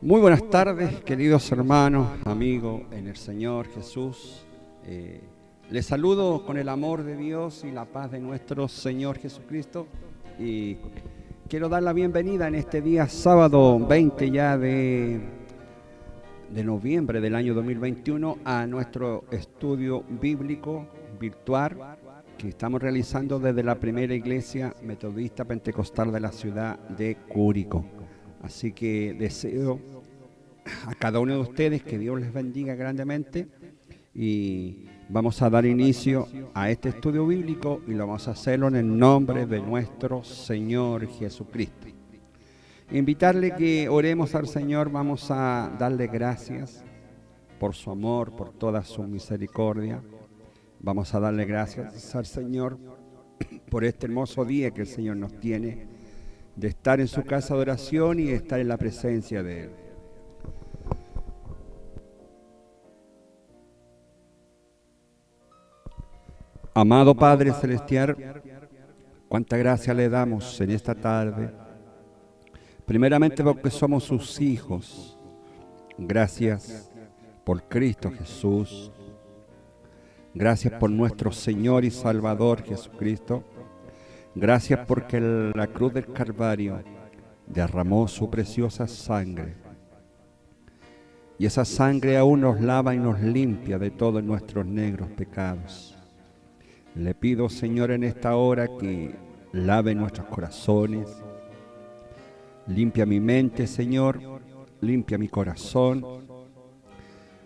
Muy buenas tardes, queridos hermanos, amigos en el Señor Jesús. Les saludo con el amor de Dios y la paz de nuestro Señor Jesucristo. Y quiero dar la bienvenida en este día sábado 20 ya de noviembre del año 2021 a nuestro estudio bíblico virtual que estamos realizando desde la primera iglesia metodista pentecostal de la ciudad de Curicó. Así que deseo a cada uno de ustedes que Dios les bendiga grandemente y vamos a dar inicio a este estudio bíblico y lo vamos a hacerlo en el nombre de nuestro Señor Jesucristo. Invitarle que oremos al Señor, vamos a darle gracias por su amor, por toda su misericordia. Vamos a darle gracias al Señor por este hermoso día que el Señor nos tiene de estar en su casa de oración y estar en la presencia de Él. Amado Padre Celestial, cuánta gracia le damos en esta tarde. Primeramente porque somos sus hijos. Gracias por Cristo Jesús. Gracias por nuestro Señor y Salvador Jesucristo. Gracias porque la cruz del Calvario derramó su preciosa sangre. Y esa sangre aún nos lava y nos limpia de todos nuestros negros pecados. Le pido, Señor, en esta hora que lave nuestros corazones. Limpia mi mente, Señor. Limpia mi corazón.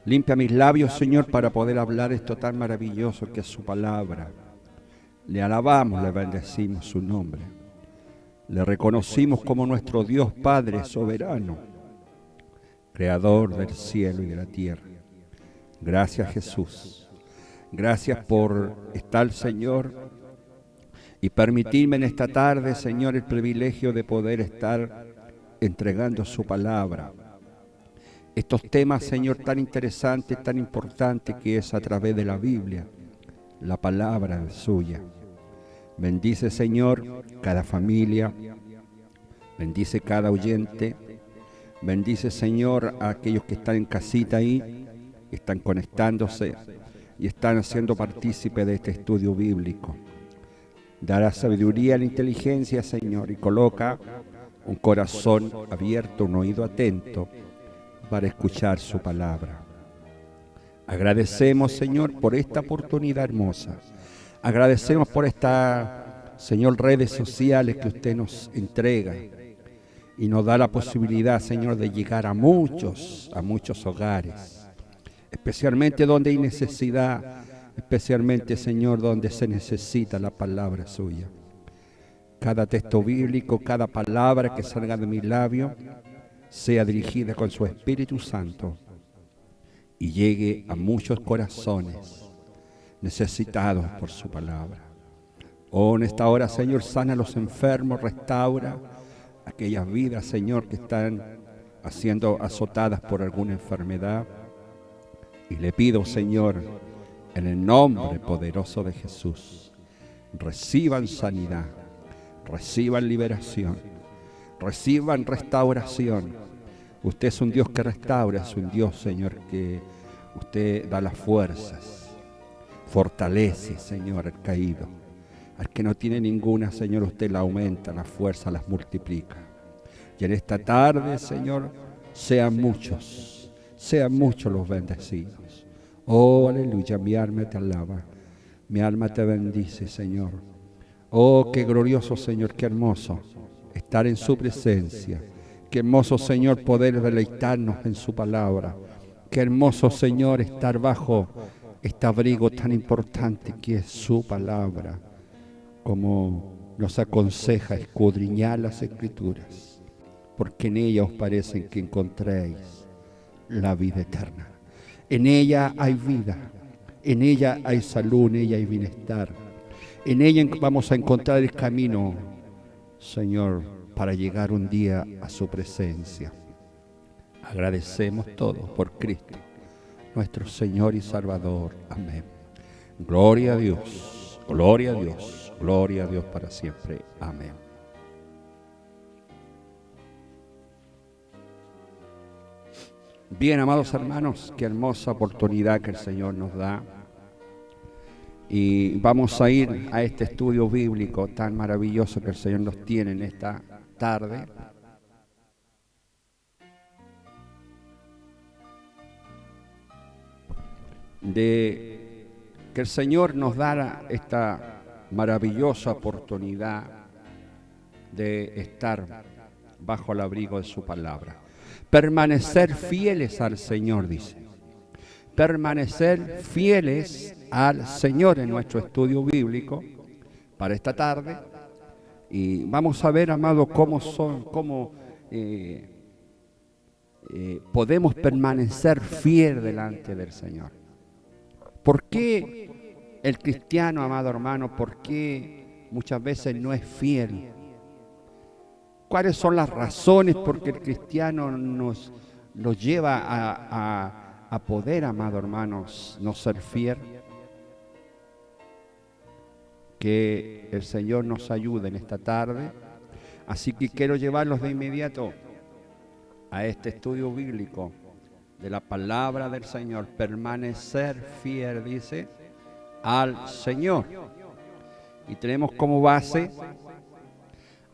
Limpia mis labios, Señor, para poder hablar esto tan maravilloso que es su palabra. Le alabamos, le bendecimos su nombre. Le reconocimos como nuestro Dios Padre soberano, creador del cielo y de la tierra. Gracias, Jesús. Gracias por estar, Señor, y permitirme en esta tarde, Señor, el privilegio de poder estar entregando su palabra. Estos temas, Señor, tan interesantes, tan importantes que es a través de la Biblia, la palabra suya. Bendice, Señor, cada familia, bendice cada oyente, bendice, Señor, a aquellos que están en casita ahí, están conectándose y están haciendo partícipe de este estudio bíblico. Dará sabiduría a la inteligencia, Señor, y coloca un corazón abierto, un oído atento para escuchar su palabra. Agradecemos, Señor, por esta oportunidad hermosa. Agradecemos por esta, Señor, redes sociales que usted nos entrega y nos da la posibilidad, Señor, de llegar a muchos hogares. Especialmente donde hay necesidad, especialmente, Señor, donde se necesita la palabra suya. Cada texto bíblico, cada palabra que salga de mi labio, sea dirigida con su Espíritu Santo y llegue a muchos corazones necesitados por su palabra. Oh, en esta hora, Señor, sana a los enfermos, restaura aquellas vidas, Señor, que están siendo azotadas por alguna enfermedad. Y le pido, Señor, en el nombre poderoso de Jesús, reciban sanidad, reciban liberación, reciban restauración. Usted es un Dios que restaura, es un Dios, Señor, que usted da las fuerzas, fortalece, Señor, al caído. Al que no tiene ninguna, Señor, usted la aumenta, las fuerzas las multiplica. Y en esta tarde, Señor, sean muchos los bendecidos. Oh, aleluya, mi alma te alaba, mi alma te bendice, Señor. Oh, qué glorioso, Señor, qué hermoso estar en su presencia. Qué hermoso, Señor, poder deleitarnos en su palabra. Qué hermoso, Señor, estar bajo este abrigo tan importante que es su palabra, como nos aconseja escudriñar las Escrituras, porque en ella os parecen que encontréis la vida eterna. En ella hay vida, en ella hay salud, en ella hay bienestar. En ella vamos a encontrar el camino, Señor, para llegar un día a su presencia. Agradecemos todo por Cristo, nuestro Señor y Salvador. Amén. Gloria a Dios, gloria a Dios, gloria a Dios para siempre. Amén. Bien, amados hermanos, qué hermosa oportunidad que el Señor nos da. Y vamos a ir a este estudio bíblico tan maravilloso que el Señor nos tiene en esta tarde. De que el Señor nos dará esta maravillosa oportunidad de estar bajo el abrigo de su palabra. Permanecer fieles al Señor, dice. Permanecer fieles al Señor en nuestro estudio bíblico para esta tarde. Y vamos a ver, amado, cómo podemos permanecer fieles delante del Señor. ¿Por qué el cristiano, amado hermano, por qué muchas veces no es fiel? ¿Cuáles son las razones por que el cristiano nos lleva a poder, amado hermanos, no ser fiel? Que el Señor nos ayude en esta tarde. Así que quiero llevarlos de inmediato a este estudio bíblico de la palabra del Señor. Permanecer fiel, dice, al Señor. Y tenemos como base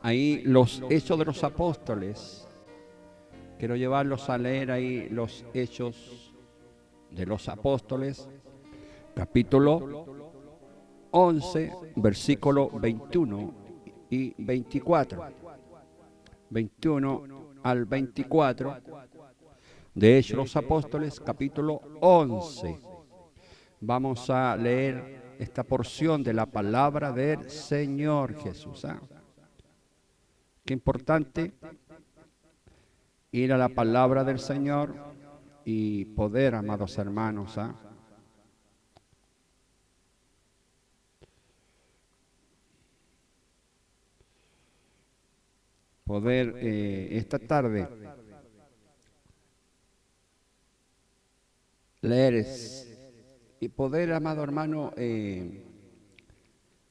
ahí los Hechos de los Apóstoles. Quiero llevarlos a leer ahí los Hechos de los Apóstoles, capítulo 11, versículo 21 y 24. 21 al 24 de Hechos de los Apóstoles, capítulo 11. Vamos a leer esta porción de la palabra del Señor Jesús. Qué importante ir a la palabra del Señor y poder, amados hermanos, poder esta tarde leer y poder, amado hermano,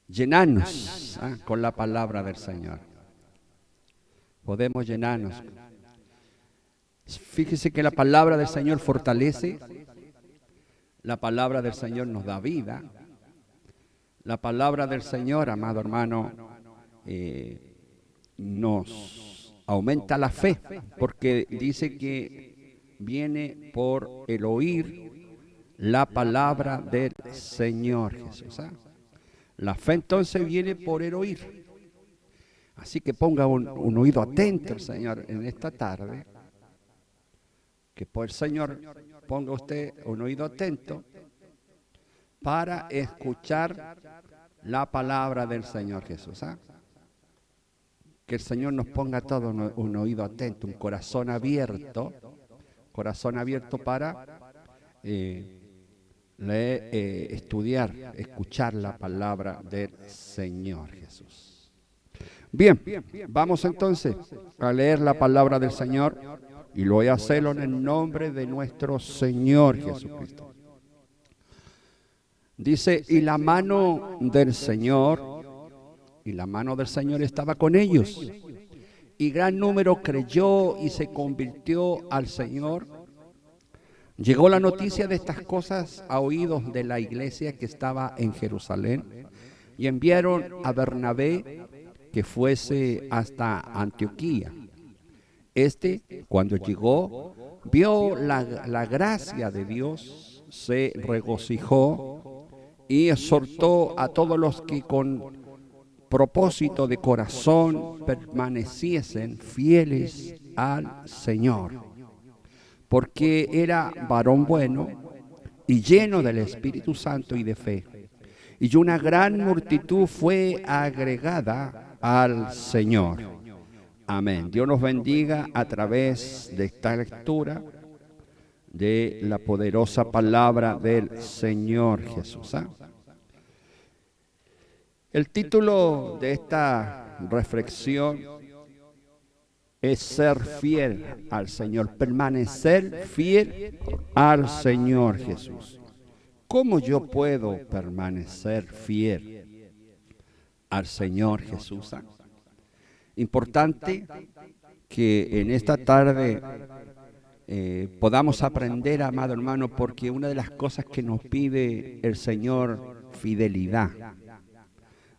llenarnos con la palabra del Señor. Podemos llenarnos. Fíjese que la palabra del Señor fortalece, la palabra del Señor nos da vida, la palabra del Señor, amado hermano, nos aumenta la fe, porque dice que viene por el oír la palabra del Señor Jesús. La fe entonces viene por el oír. Así que ponga un oído atento al Señor en esta tarde. Que por el Señor ponga usted un oído atento para escuchar la palabra del Señor Jesús. Que el Señor nos ponga todo un oído atento, un corazón abierto para estudiar, escuchar la palabra del Señor Jesús. Bien, vamos entonces a leer la palabra del Señor y lo voy a hacerlo en el nombre de nuestro Señor Jesucristo. Dice, y la mano del Señor estaba con ellos, y gran número creyó y se convirtió al Señor. Llegó la noticia de estas cosas a oídos de la iglesia que estaba en Jerusalén, y enviaron a Bernabé que fuese hasta Antioquía. Cuando llegó, vio la gracia de Dios, se regocijó y exhortó a todos los que con propósito de corazón permaneciesen fieles al Señor, porque era varón bueno y lleno del Espíritu Santo y de fe. Y una gran multitud fue agregada al Señor. Amén. Dios nos bendiga a través de esta lectura de la poderosa palabra del Señor Jesús. El título de esta reflexión es ser fiel al Señor, permanecer fiel al Señor Jesús. ¿Cómo yo puedo permanecer fiel al Señor Jesús? Importante que en esta tarde podamos aprender, amado hermano, porque una de las cosas que nos pide el Señor, fidelidad.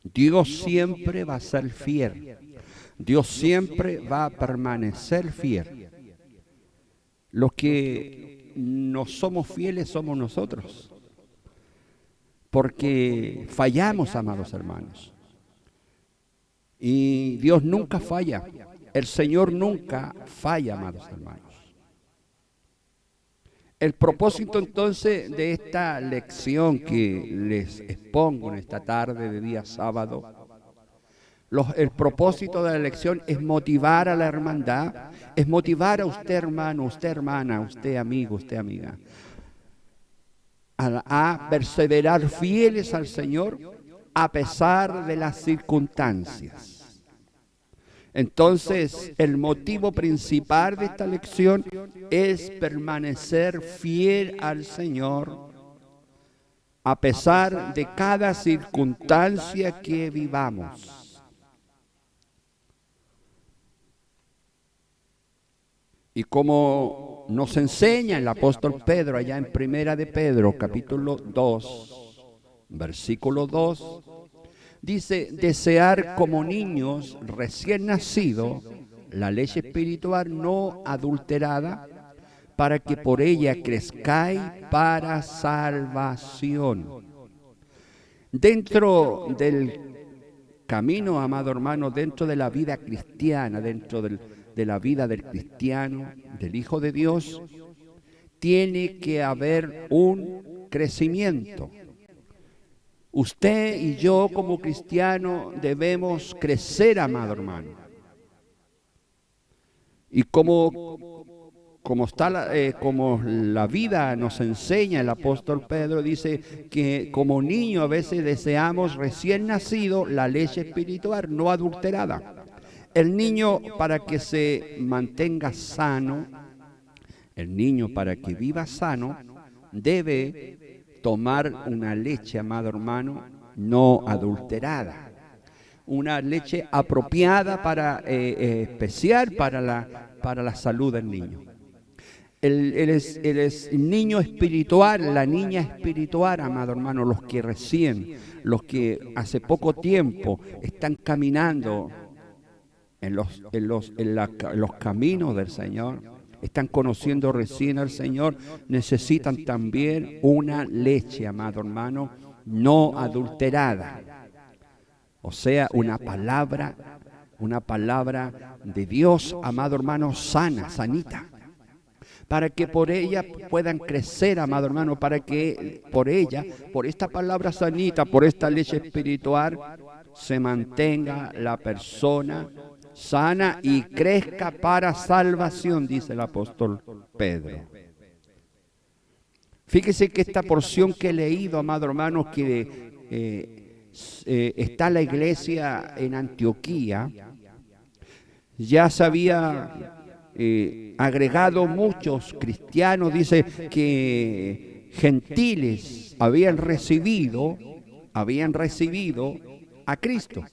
Dios siempre va a ser fiel. Dios siempre va a permanecer fiel. Los que no somos fieles somos nosotros, porque fallamos, amados hermanos. Y Dios nunca falla. El Señor nunca falla, amados hermanos. El propósito entonces de esta lección que les expongo en esta tarde de día sábado, el propósito de la lección es motivar a la hermandad, es motivar a usted hermano, usted hermana, usted amigo, usted amiga, a perseverar fieles al Señor a pesar de las circunstancias. Entonces, el motivo principal de esta lección es permanecer fiel al Señor a pesar de cada circunstancia que vivamos. Y como nos enseña el apóstol Pedro allá en Primera de Pedro, capítulo 2, versículo 2, dice, desear como niños recién nacidos la leche espiritual no adulterada, para que por ella crezcáis para salvación. Dentro del camino, amado hermano, dentro de la vida cristiana, dentro de la vida del cristiano, del Hijo de Dios, tiene que haber un crecimiento. Usted y yo como cristiano debemos crecer, amado hermano. Y como la vida nos enseña, el apóstol Pedro dice que como niño a veces deseamos recién nacido la leche espiritual no adulterada. El niño, para que se mantenga sano, el niño para que viva sano, debe tomar una leche, amado hermano, no adulterada. Una leche apropiada especial para la salud del niño. El niño espiritual, la niña espiritual, amado hermano, los que hace poco tiempo están caminando en los caminos del Señor, están conociendo recién al Señor, necesitan también una leche, amado hermano, no adulterada. O sea, una palabra de Dios, amado hermano, sanita. Para que por ella puedan crecer, amado hermano, para que por esta palabra sanita, por esta leche espiritual, se mantenga la persona sana y crezca para salvación, dice el apóstol Pedro. Fíjese que esta porción que he leído, amado hermano, que está la iglesia en Antioquía, ya se había agregado muchos cristianos, dice que gentiles habían recibido a Cristo.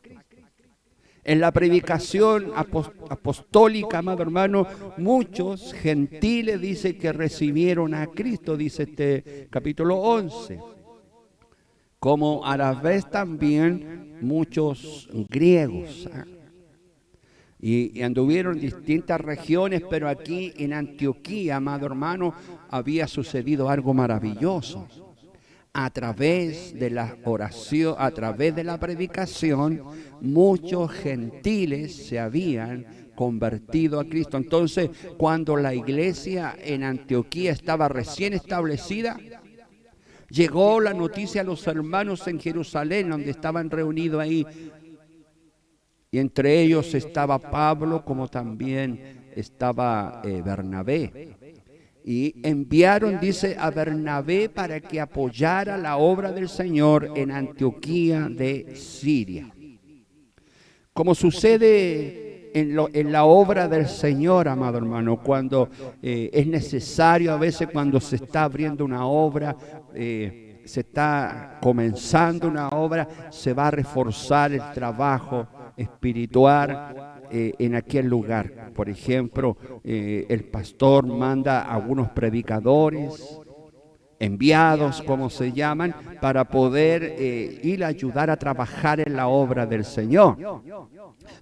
En la predicación apostólica, amado hermano, muchos gentiles dice que recibieron a Cristo, dice este capítulo 11. Como a la vez también muchos griegos. Y anduvieron en distintas regiones, pero aquí en Antioquía, amado hermano, había sucedido algo maravilloso. A través de la oración, a través de la predicación, muchos gentiles se habían convertido a Cristo. Entonces, cuando la iglesia en Antioquía estaba recién establecida, llegó la noticia a los hermanos en Jerusalén, donde estaban reunidos ahí. Y entre ellos estaba Pablo, como también estaba Bernabé. Y enviaron, dice, a Bernabé para que apoyara la obra del Señor en Antioquía de Siria. Como sucede en la obra del Señor, amado hermano, cuando es necesario, a veces cuando se está abriendo una obra, se está comenzando una obra, se va a reforzar el trabajo espiritual en aquel lugar. Por ejemplo, el pastor manda a algunos predicadores, enviados, como se llaman, para poder ir a ayudar a trabajar en la obra del Señor,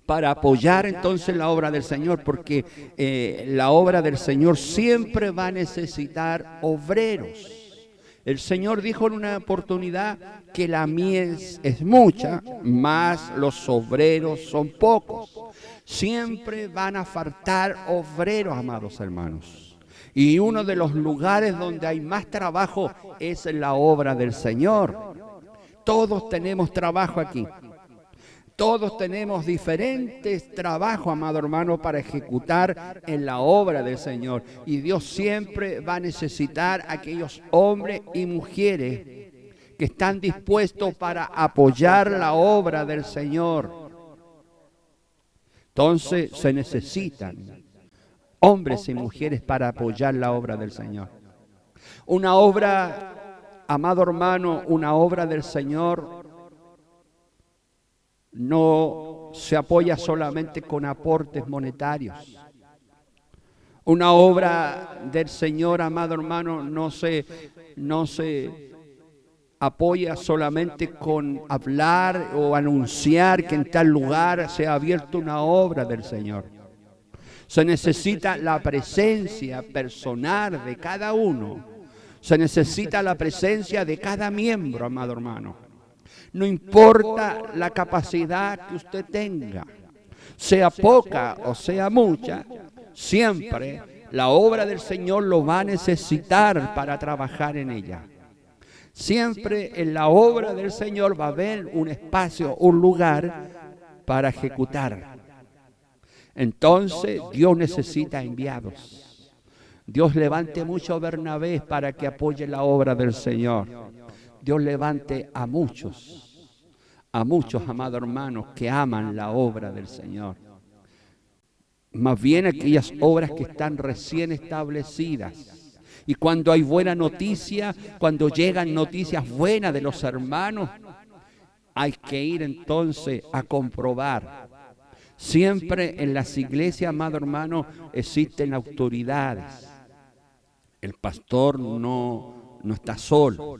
para apoyar entonces la obra del Señor, porque la obra del Señor siempre va a necesitar obreros. El Señor dijo en una oportunidad que la mies es mucha, mas los obreros son pocos. Siempre van a faltar obreros, amados hermanos. Y uno de los lugares donde hay más trabajo es la obra del Señor. Todos tenemos trabajo aquí. Todos tenemos diferentes trabajos, amado hermano, para ejecutar en la obra del Señor. Y Dios siempre va a necesitar a aquellos hombres y mujeres que están dispuestos para apoyar la obra del Señor. Entonces se necesitan hombres y mujeres para apoyar la obra del Señor. Una obra, amado hermano, una obra del Señor no se apoya solamente con aportes monetarios. Una obra del Señor, amado hermano, no se apoya solamente con hablar o anunciar que en tal lugar se ha abierto una obra del Señor. Se necesita la presencia personal de cada uno. Se necesita la presencia de cada miembro, amado hermano. No importa la capacidad que usted tenga, sea poca o sea mucha, siempre la obra del Señor lo va a necesitar para trabajar en ella. Siempre en la obra del Señor va a haber un espacio, un lugar para ejecutar. Entonces Dios necesita enviados. Dios levante muchos Bernabés para que apoye la obra del Señor. Dios levante a muchos, amados hermanos, que aman la obra del Señor. Más bien aquellas obras que están recién establecidas. Y cuando hay buena noticia, cuando llegan noticias buenas de los hermanos, hay que ir entonces a comprobar. Siempre en las iglesias, amado hermano, existen autoridades. El pastor no está solo.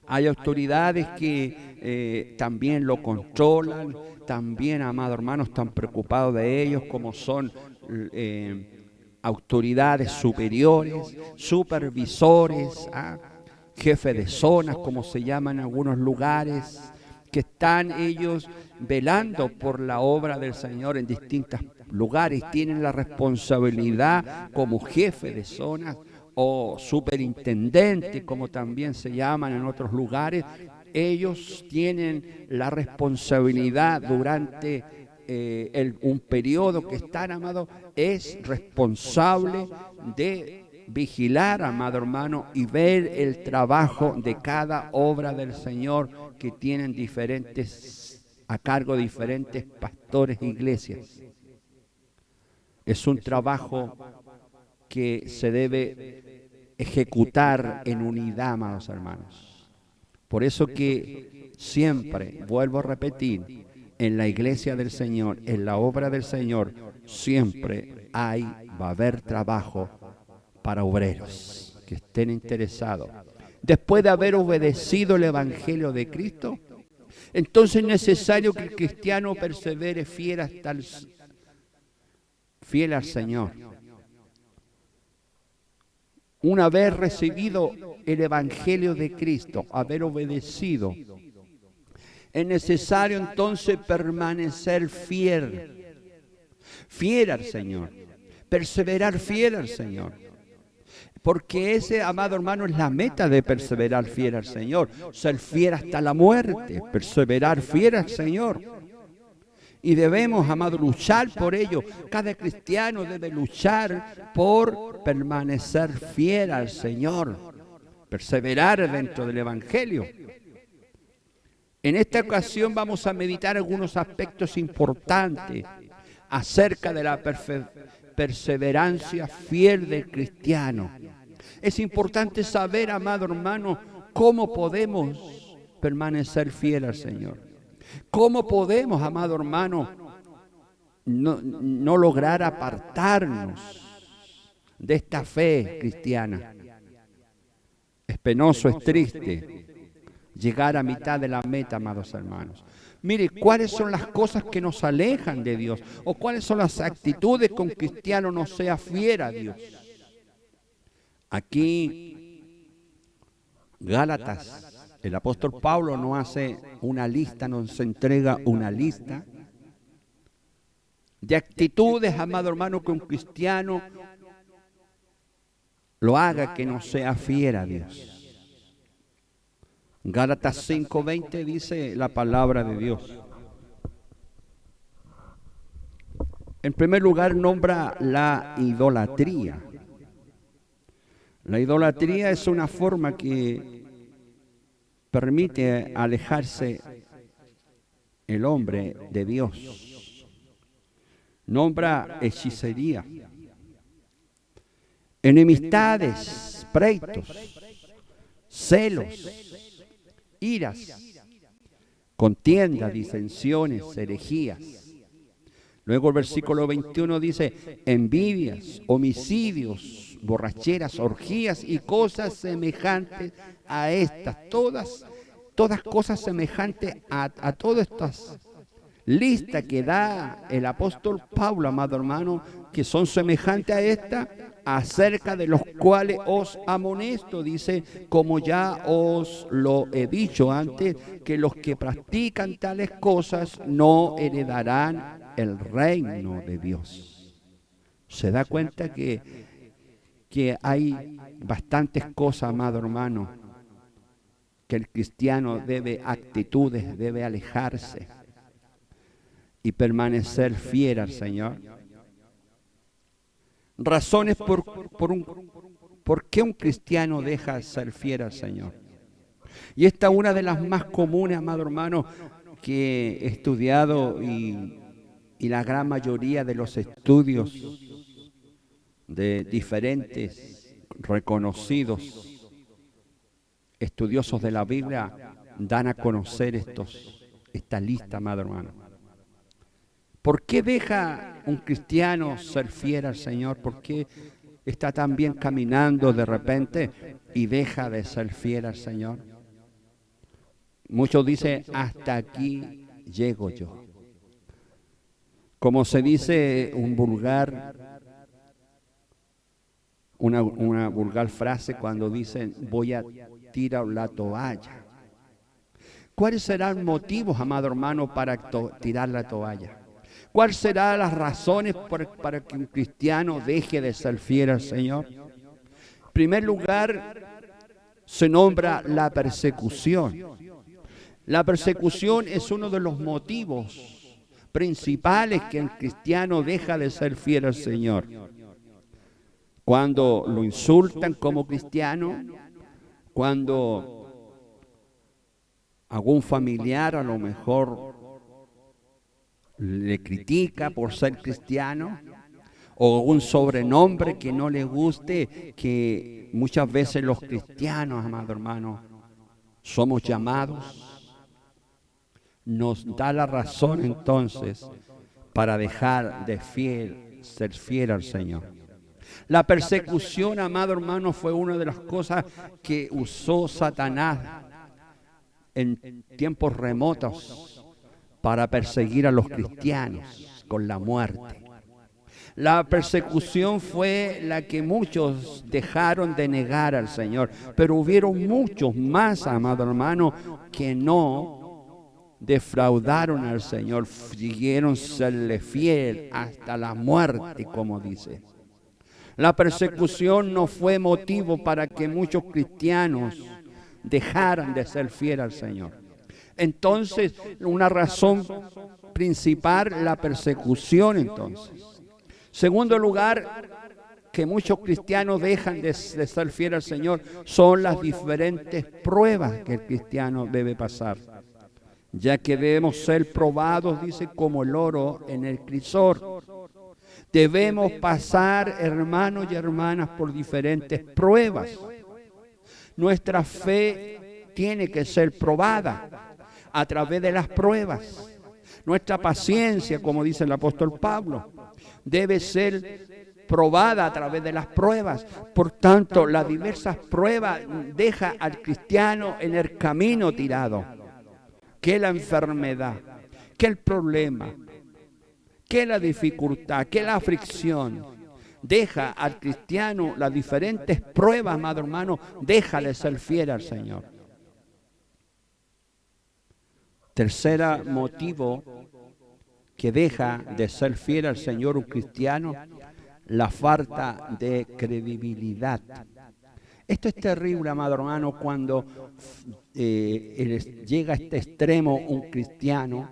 Hay autoridades que también lo controlan, también, amado hermano, están preocupados de ellos, como son autoridades superiores, supervisores, jefes de zonas, como se llaman en algunos lugares, que están ellos velando por la obra del Señor en distintos lugares, tienen la responsabilidad como jefe de zonas, o superintendente, como también se llaman en otros lugares. Ellos tienen la responsabilidad durante un periodo que están, amado, es responsable de vigilar, amado hermano, y ver el trabajo de cada obra del Señor que tienen a cargo diferentes pastores e iglesias. Es un trabajo que se debe ejecutar en unidad, amados hermanos. Por eso que siempre, vuelvo a repetir, en la iglesia del Señor, en la obra del Señor, siempre va a haber trabajo para obreros que estén interesados. Después de haber obedecido el Evangelio de Cristo, entonces es necesario que el cristiano persevere fiel al Señor. Una vez recibido el Evangelio de Cristo, haber obedecido, es necesario entonces permanecer fiel al Señor, perseverar fiel al Señor. Porque ese, amado hermano, es la meta de perseverar fiel al Señor, ser fiel hasta la muerte, perseverar fiel al Señor. Y debemos, amado, luchar por ello. Cada cristiano debe luchar por permanecer fiel al Señor, perseverar dentro del Evangelio. En esta ocasión vamos a meditar algunos aspectos importantes acerca de la perseverancia fiel del cristiano. Es importante saber, amado hermano, cómo podemos permanecer fiel al Señor. ¿Cómo podemos, amado hermano, no lograr apartarnos de esta fe cristiana. Es penoso, es triste llegar a mitad de la meta, amados hermanos. Mire, ¿cuáles son las cosas que nos alejan de Dios? ¿O cuáles son las actitudes que un cristiano no sea fiel a Dios? Aquí, Gálatas, el apóstol Pablo nos hace una lista, nos entrega una lista de actitudes, amado hermano, que un cristiano lo haga que no sea fiel a Dios. Gálatas 5:20 dice la palabra de Dios. En primer lugar, nombra la idolatría. La idolatría es una forma que permite alejarse el hombre de Dios. Nombra hechicería, enemistades, pleitos, celos, iras, contiendas, disensiones, herejías. Luego el versículo 21 dice, envidias, homicidios, borracheras, orgías y cosas semejantes a estas. Todas cosas semejantes a todas estas listas que da el apóstol Pablo, amado hermano, que son semejantes a esta, acerca de los cuales os amonesto, dice, como ya os lo he dicho antes, que los que practican tales cosas no heredarán el reino de Dios. Se da cuenta que hay bastantes cosas, amado hermano, que el cristiano debe actitudes, debe alejarse y permanecer fiel al Señor. Razones por qué un cristiano deja de ser fiel al Señor. Y esta es una de las más comunes, amado hermano, que he estudiado y la gran mayoría de los estudios de diferentes reconocidos estudiosos de la Biblia dan a conocer esta lista, amado hermano. ¿Por qué deja un cristiano ser fiel al Señor? ¿Por qué está tan bien caminando de repente y deja de ser fiel al Señor? Muchos dicen, hasta aquí llego yo. Como se dice una vulgar frase cuando dicen, voy a tirar la toalla. ¿Cuáles serán motivos, amado hermano, para tirar la toalla? ¿Cuáles serán las razones para que un cristiano deje de ser fiel al Señor? En primer lugar, se nombra la persecución. La persecución es uno de los motivos principales que el cristiano deja de ser fiel al Señor. Cuando lo insultan como cristiano, cuando algún familiar a lo mejor le critica por ser cristiano, o un sobrenombre que no le guste, que muchas veces los cristianos, amado hermano, somos llamados, nos da la razón entonces para dejar de ser fiel al Señor. La persecución, amado hermano, fue una de las cosas que usó Satanás en tiempos remotos para perseguir a los cristianos con la muerte. La persecución fue la que muchos dejaron de negar al Señor, pero hubieron muchos más, amado hermano, que no defraudaron al Señor, siguieron serle fiel hasta la muerte, como dice. La persecución no fue motivo para que muchos cristianos dejaran de ser fiel al Señor. Entonces, una razón principal, la persecución entonces. Segundo lugar, que muchos cristianos dejan de ser fiel al Señor, son las diferentes pruebas que el cristiano debe pasar. Ya que debemos ser probados, dice, como el oro en el crisol. Debemos pasar, hermanos y hermanas, por diferentes pruebas. Nuestra fe tiene que ser probada a través de las pruebas. Nuestra paciencia, como dice el apóstol Pablo, debe ser probada a través de las pruebas. Por tanto, las diversas pruebas dejan al cristiano en el camino tirado. Que la enfermedad, que el problema, que la dificultad, que la aflicción, deja al cristiano las diferentes pruebas, amado hermano, deja de ser fiel al Señor. Tercer motivo que deja de ser fiel al Señor un cristiano, la falta de credibilidad. Esto es terrible, amado hermano, cuando llega a este extremo un cristiano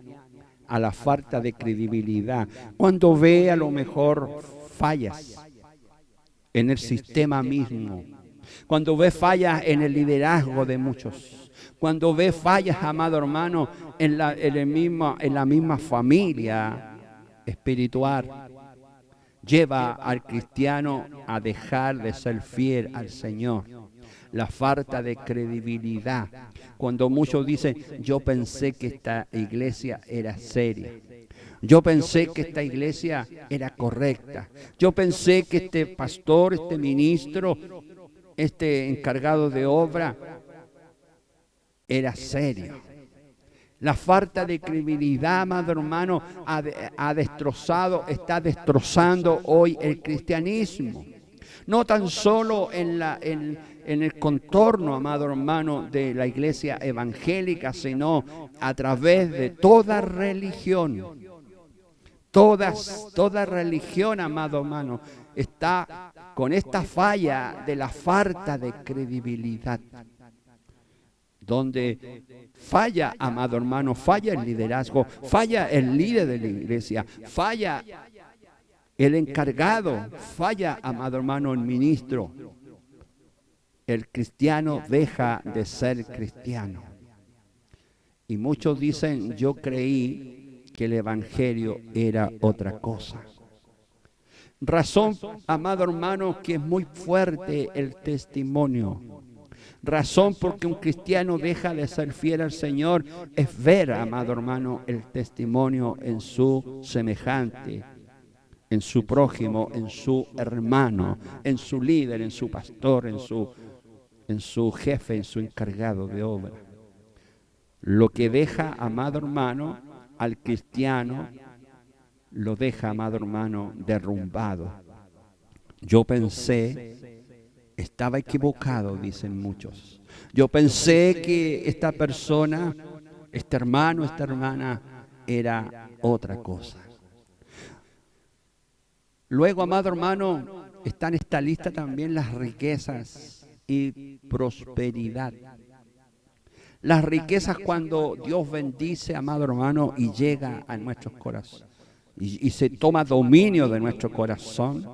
a la falta de credibilidad. Cuando ve a lo mejor fallas en el sistema mismo, cuando ve fallas en el liderazgo de muchos, cuando ve fallas, amado hermano, en la misma familia espiritual, lleva al cristiano a dejar de ser fiel al Señor. La falta de credibilidad. Cuando muchos dicen, yo pensé que esta iglesia era seria. Yo pensé que esta iglesia era correcta. Yo pensé que este pastor, este ministro, este encargado de obra era serio. La falta de credibilidad, amado hermano, está destrozando hoy el cristianismo. No tan solo en el contorno, amado hermano, de la iglesia evangélica, sino a través de toda religión. Toda religión, amado hermano, está con esta falla de la falta de credibilidad. Donde falla, amado hermano, falla el liderazgo, falla el líder de la iglesia, falla el encargado, falla, amado hermano, el ministro. El cristiano deja de ser cristiano. Y muchos dicen, yo creí que el evangelio era otra cosa. Razón, amado hermano, que es muy fuerte el testimonio. Razón porque un cristiano deja de ser fiel al Señor es ver, amado hermano, el testimonio en su semejante, en su prójimo, en su hermano, en su líder, en su pastor, en su jefe, en su encargado de obra. Lo que deja, amado hermano, al cristiano, lo deja, amado hermano, derrumbado. Yo pensé, estaba equivocado, dicen muchos. Yo pensé que esta persona, este hermano, esta hermana, era otra cosa. Luego, amado hermano, está en esta lista también las riquezas y prosperidad. Las riquezas cuando Dios bendice, amado hermano, y llega a nuestros corazones. Y se toma dominio de nuestro corazón.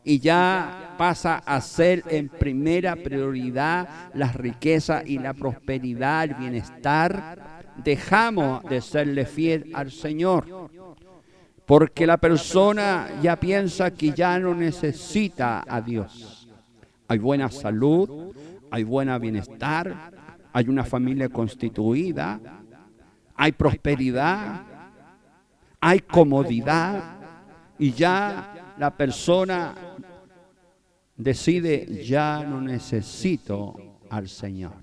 Y ya pasa a ser en primera prioridad las riquezas y la prosperidad, el bienestar. Dejamos de serle fiel al Señor. Porque la persona ya piensa que ya no necesita a Dios. Hay buena salud, hay buen bienestar, hay una familia constituida, hay prosperidad, hay comodidad, y ya la persona decide, ya no necesito al Señor.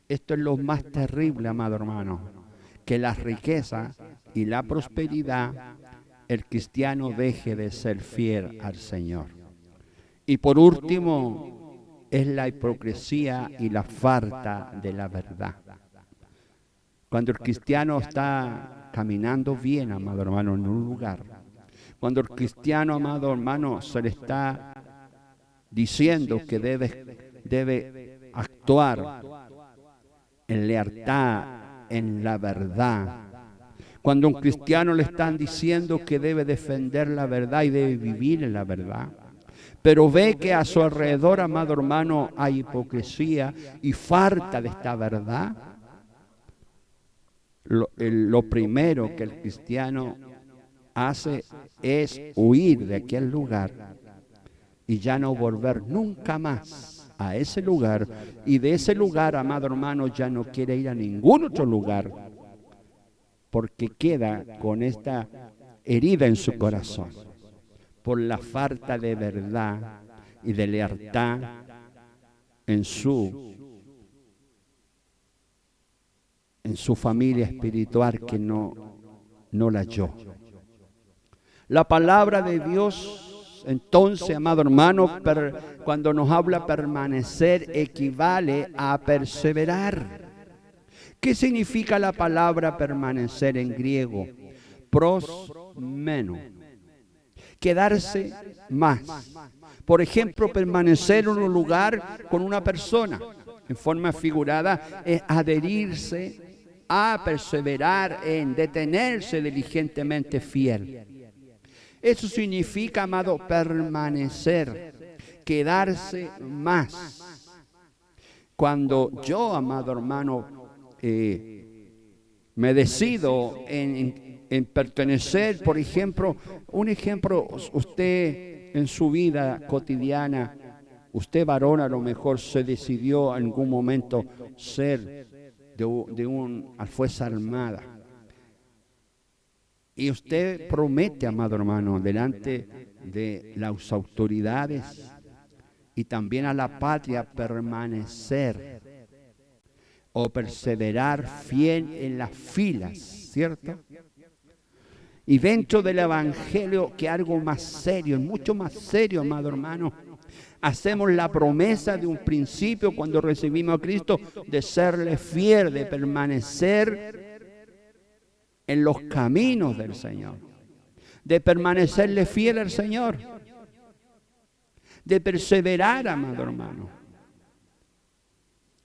Esto es lo más terrible, amado hermano, que la riqueza y la prosperidad, el cristiano deje de ser fiel al Señor. Y por último, es la hipocresía y la falta de la verdad. Cuando el cristiano está caminando bien, amado hermano, en un lugar, cuando el cristiano, amado hermano, se le está diciendo que debe actuar en lealtad, en la verdad. Cuando a un cristiano le están diciendo que debe defender la verdad y debe vivir en la verdad, pero ve que a su alrededor, amado hermano, hay hipocresía y falta de esta verdad, lo primero que el cristiano hace es huir de aquel lugar y ya no volver nunca más a ese lugar, y de ese lugar, amado hermano, ya no quiere ir a ningún otro lugar, porque queda con esta herida en su corazón por la falta de verdad y de lealtad en su familia espiritual que no la halló. La palabra de Dios, entonces, amado hermano, cuando nos habla permanecer, equivale a perseverar. ¿Qué significa la palabra permanecer en griego? Prosmeno. Quedarse más. Por ejemplo, permanecer en un lugar con una persona, en forma figurada, es adherirse a perseverar en detenerse diligentemente fiel. Eso significa, amado, permanecer, quedarse más. Cuando yo, amado hermano, me decido en pertenecer, por ejemplo, un ejemplo, usted en su vida cotidiana, usted varón a lo mejor se decidió en algún momento ser de una fuerza armada. Y usted promete, amado hermano, delante de las autoridades y también a la patria permanecer o perseverar fiel en las filas, ¿cierto? Y dentro del Evangelio, que algo más serio, mucho más serio, amado hermano, hacemos la promesa de un principio cuando recibimos a Cristo de serle fiel, de permanecer en los caminos del Señor, de permanecerle fiel al Señor, de perseverar, amado hermano.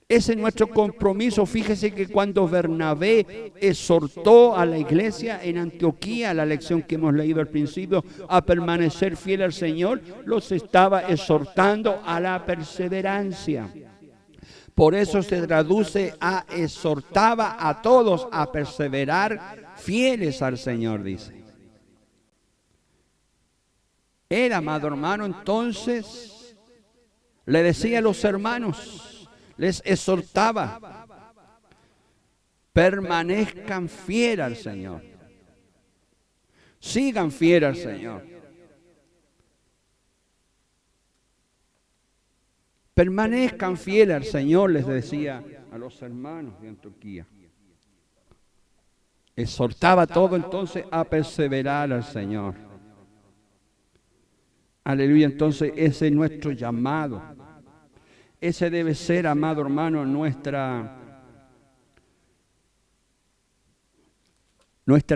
Ese es nuestro compromiso. Fíjese que cuando Bernabé exhortó a la iglesia en Antioquía, la lección que hemos leído al principio, a permanecer fiel al Señor, los estaba exhortando a la perseverancia. Por eso se traduce a exhortaba a todos a perseverar fieles al Señor, dice. Él, amado hermano, entonces le decía a los hermanos, les exhortaba, permanezcan fieles al Señor, sigan fieles al Señor, permanezcan fieles al Señor, les decía a los hermanos de Antioquía. Exhortaba todo entonces a perseverar al Señor. Aleluya, entonces ese es nuestro llamado. Ese debe ser, amado hermano, nuestra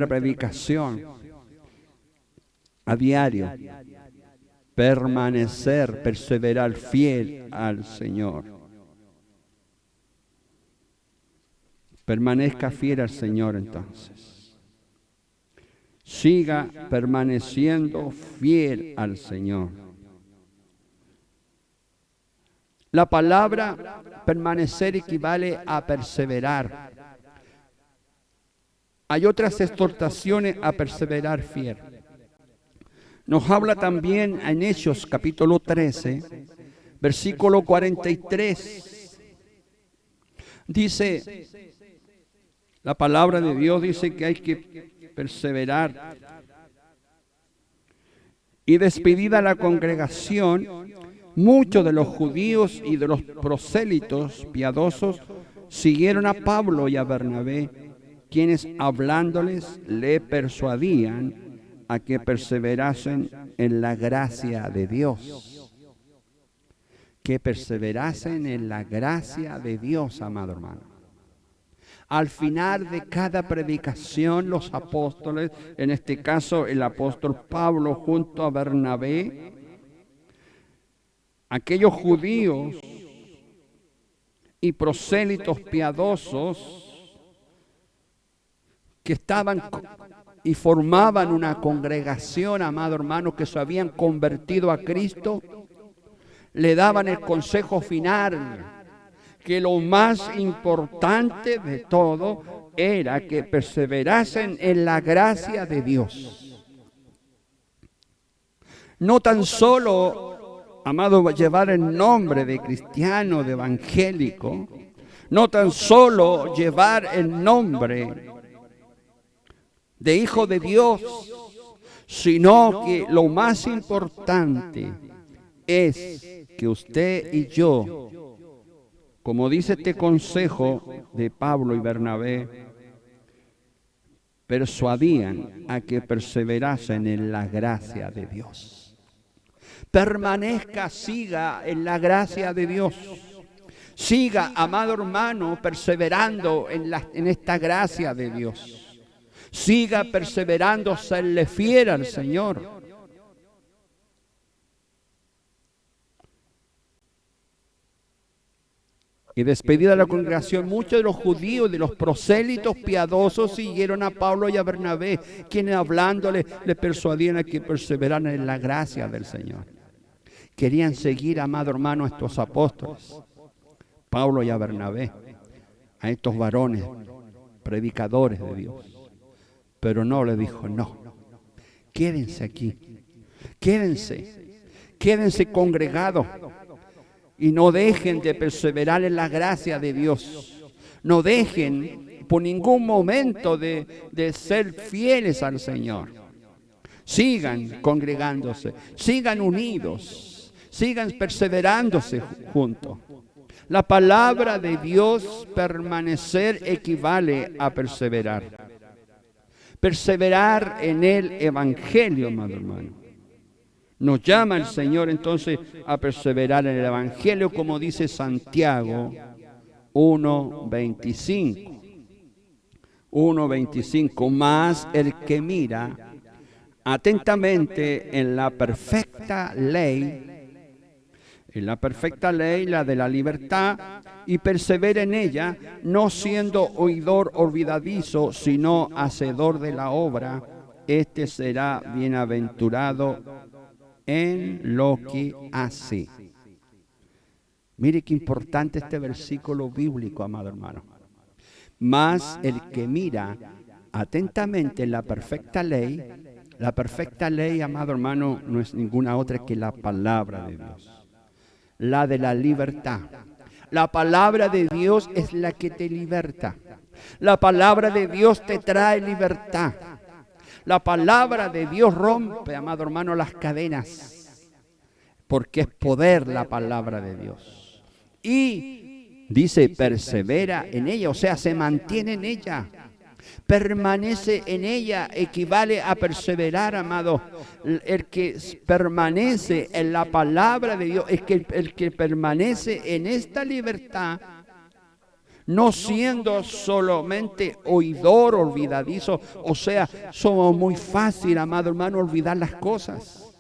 predicación a diario. Permanecer, perseverar fiel al Señor. Permanezca fiel al Señor entonces. Siga permaneciendo fiel al Señor. La palabra permanecer equivale a perseverar. Hay otras exhortaciones a perseverar fiel. Nos habla también en Hechos capítulo 13, versículo 43. Dice, la palabra de Dios dice que hay que perseverar. Y despedida la congregación, muchos de los judíos y de los prosélitos piadosos siguieron a Pablo y a Bernabé, quienes hablándoles le persuadían a que perseverasen en la gracia de Dios. Que perseverasen en la gracia de Dios, amado hermano. Al final de cada predicación, los apóstoles, en este caso el apóstol Pablo junto a Bernabé, aquellos judíos y prosélitos piadosos que estaban y formaban una congregación, amado hermano, que se habían convertido a Cristo, le daban el consejo final, que lo más importante de todo era que perseverasen en la gracia de Dios. No tan solo, amado, llevar el nombre de cristiano, de evangélico, no tan solo llevar el nombre de hijo de Dios, sino que lo más importante es que usted y yo, como dice este consejo de Pablo y Bernabé, persuadían a que perseverasen en la gracia de Dios. Permanezca, siga en la gracia de Dios. Siga, amado hermano, perseverando en esta gracia de Dios. Siga perseverando, serle fiel al Señor. Y despedida la congregación, muchos de los judíos, de los prosélitos piadosos, siguieron a Pablo y a Bernabé, quienes hablándole le persuadían a que perseveraran en la gracia del Señor. Querían seguir, amado hermano, a estos apóstoles, Pablo y a Bernabé, a estos varones, predicadores de Dios. Pero no, le dijo, no, quédense aquí, quédense congregados. Y no dejen de perseverar en la gracia de Dios. No dejen por ningún momento de ser fieles al Señor. Sigan congregándose, sigan unidos, sigan perseverándose juntos. La palabra de Dios, permanecer, equivale a perseverar. Perseverar en el Evangelio, amado hermano. Nos llama el Señor entonces a perseverar en el Evangelio, como dice Santiago 1:25. 1:25. Mas el que mira atentamente en la perfecta ley, la de la libertad, y persevera en ella, no siendo oidor olvidadizo, sino hacedor de la obra, este será bienaventurado en lo que hace. Mire qué importante este versículo bíblico, amado hermano. Mas el que mira atentamente la perfecta ley, amado hermano, no es ninguna otra que la palabra de Dios, la de la libertad. La palabra de Dios es la que te liberta. La palabra de Dios te trae libertad. La palabra de Dios rompe, amado hermano, las cadenas, porque es poder la palabra de Dios. Y dice, persevera en ella, o sea, se mantiene en ella, permanece en ella, equivale a perseverar, amado. El que permanece en la palabra de Dios es que el que permanece en esta libertad, no siendo solamente oidor olvidadizo, o sea, somos muy fácil, amado hermano, olvidar las cosas.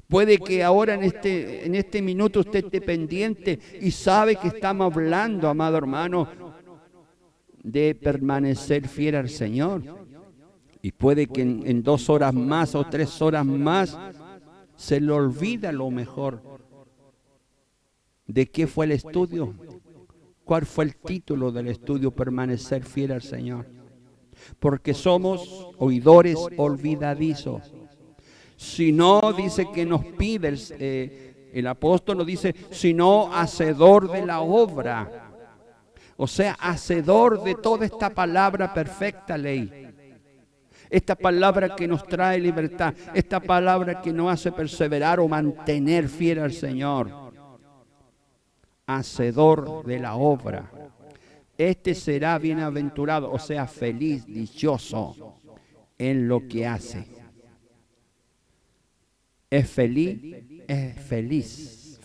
Puede que ahora en este minuto usted esté pendiente y sabe que estamos hablando, amado hermano, de permanecer fiel al Señor. Y puede que en 2 horas más o 3 horas más se le olvida lo mejor. ¿De qué fue el estudio? ¿Cuál fue el título del estudio? Permanecer fiel al Señor. Porque somos oidores olvidadizos. Si no, dice que nos pide, el apóstol nos dice, sino hacedor de la obra. O sea, hacedor de toda esta palabra perfecta ley. Esta palabra que nos trae libertad. Esta palabra que nos hace perseverar o mantener fiel al Señor. Hacedor de la obra. Este será bienaventurado, o sea, feliz, dichoso en lo que hace. Es felices.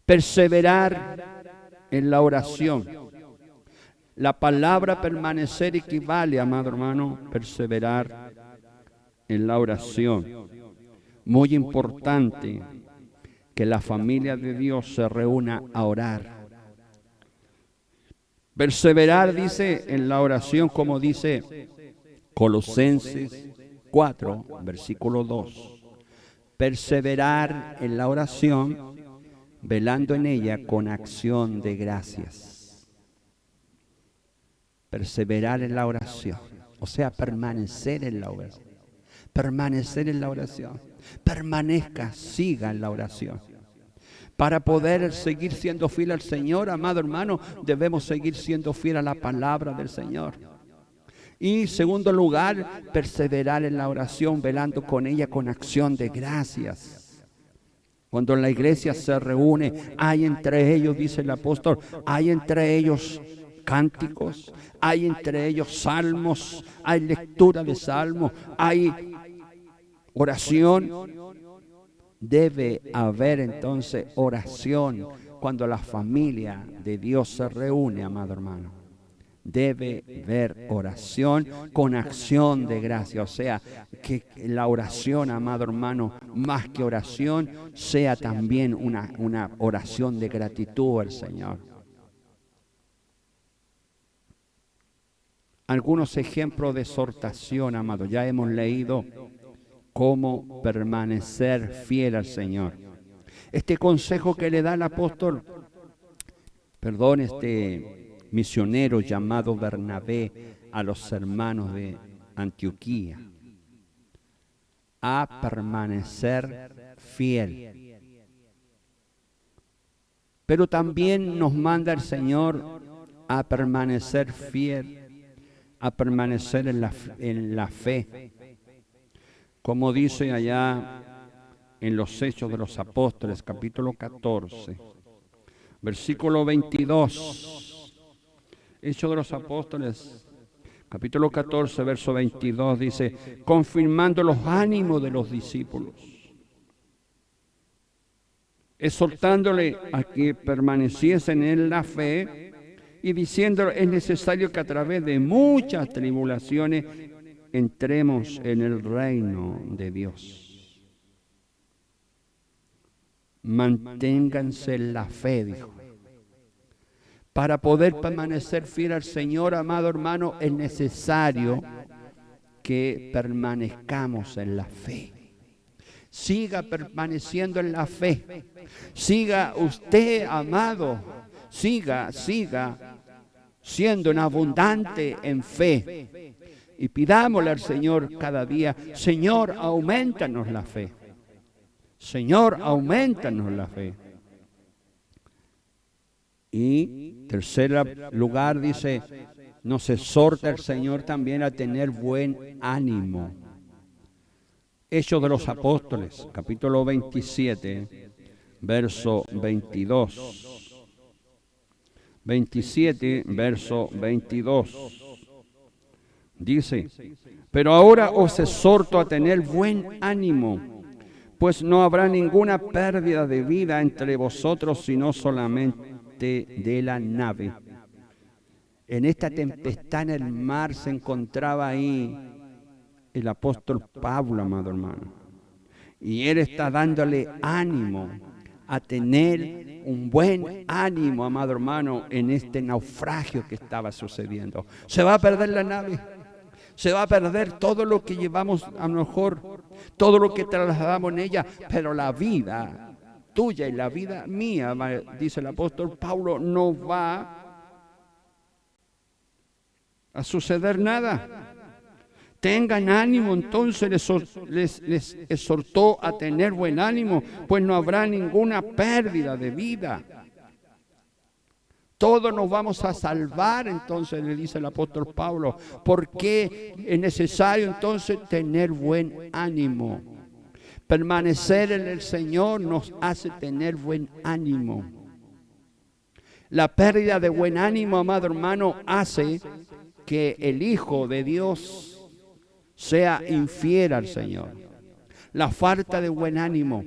Perseverar en la oración. La palabra permanecer equivale, amado hermano, perseverar en la oración. Muy importante que la familia de Dios se reúna a orar. Perseverar, dice, en la oración, como dice Colosenses 4, versículo 2. Perseverar en la oración, velando en ella con acción de gracias. Perseverar en la oración, o sea, permanecer en la oración. Permanecer en la oración. Permanezca, siga en la oración. Para poder seguir siendo fiel al Señor, amado hermano, debemos seguir siendo fiel a la palabra del Señor. Y segundo lugar, perseverar en la oración, velando con ella con acción de gracias. Cuando la iglesia se reúne, hay entre ellos, dice el apóstol, hay entre ellos cánticos, hay entre ellos salmos, hay lectura de salmos, hay oración. Debe haber entonces oración cuando la familia de Dios se reúne, amado hermano. Debe haber oración con acción de gracia. O sea, que la oración, amado hermano, más que oración, sea también una oración de gratitud al Señor. Algunos ejemplos de exhortación, amado. Ya hemos leído cómo permanecer fiel al Señor. Este consejo que le da el apóstol, este misionero llamado Bernabé a los hermanos de Antioquía, a permanecer fiel. Pero también nos manda el Señor a permanecer fiel, a permanecer en la fe. Como dice allá en los Hechos de los Apóstoles, capítulo 14, versículo 22. Hechos de los Apóstoles, capítulo 14, verso 22, dice, confirmando los ánimos de los discípulos, exhortándole a que permaneciesen en la fe y diciendo, es necesario que a través de muchas tribulaciones entremos en el reino de Dios. Manténganse en la fe, dijo. Para poder permanecer fiel al Señor, amado hermano, es necesario que permanezcamos en la fe. Siga permaneciendo en la fe. Siga usted, amado, siga siendo un abundante en fe. Y pidámosle al Señor cada día, Señor, aumentanos la fe. Señor, aumentanos la fe. Y tercer lugar dice, nos exhorta el Señor también a tener buen ánimo. Hechos de los Apóstoles, capítulo 27, verso 22. 27, verso 22. Dice, pero ahora os exhorto a tener buen ánimo, pues no habrá ninguna pérdida de vida entre vosotros, sino solamente de la nave. En esta tempestad en el mar se encontraba ahí el apóstol Pablo, amado hermano. Y él está dándole ánimo a tener un buen ánimo, amado hermano, en este naufragio que estaba sucediendo. Se va a perder la nave. Se va a perder todo lo que llevamos, a lo mejor, todo lo que trasladamos en ella, pero la vida tuya y la vida mía, dice el apóstol Pablo, no va a suceder nada. Tengan ánimo, entonces les exhortó a tener buen ánimo, pues no habrá ninguna pérdida de vida. Todos nos vamos a salvar, entonces le dice el apóstol Pablo, porque es necesario entonces tener buen ánimo. Permanecer en el Señor nos hace tener buen ánimo. La pérdida de buen ánimo, amado hermano, hace que el Hijo de Dios sea infiel al Señor. La falta de buen ánimo,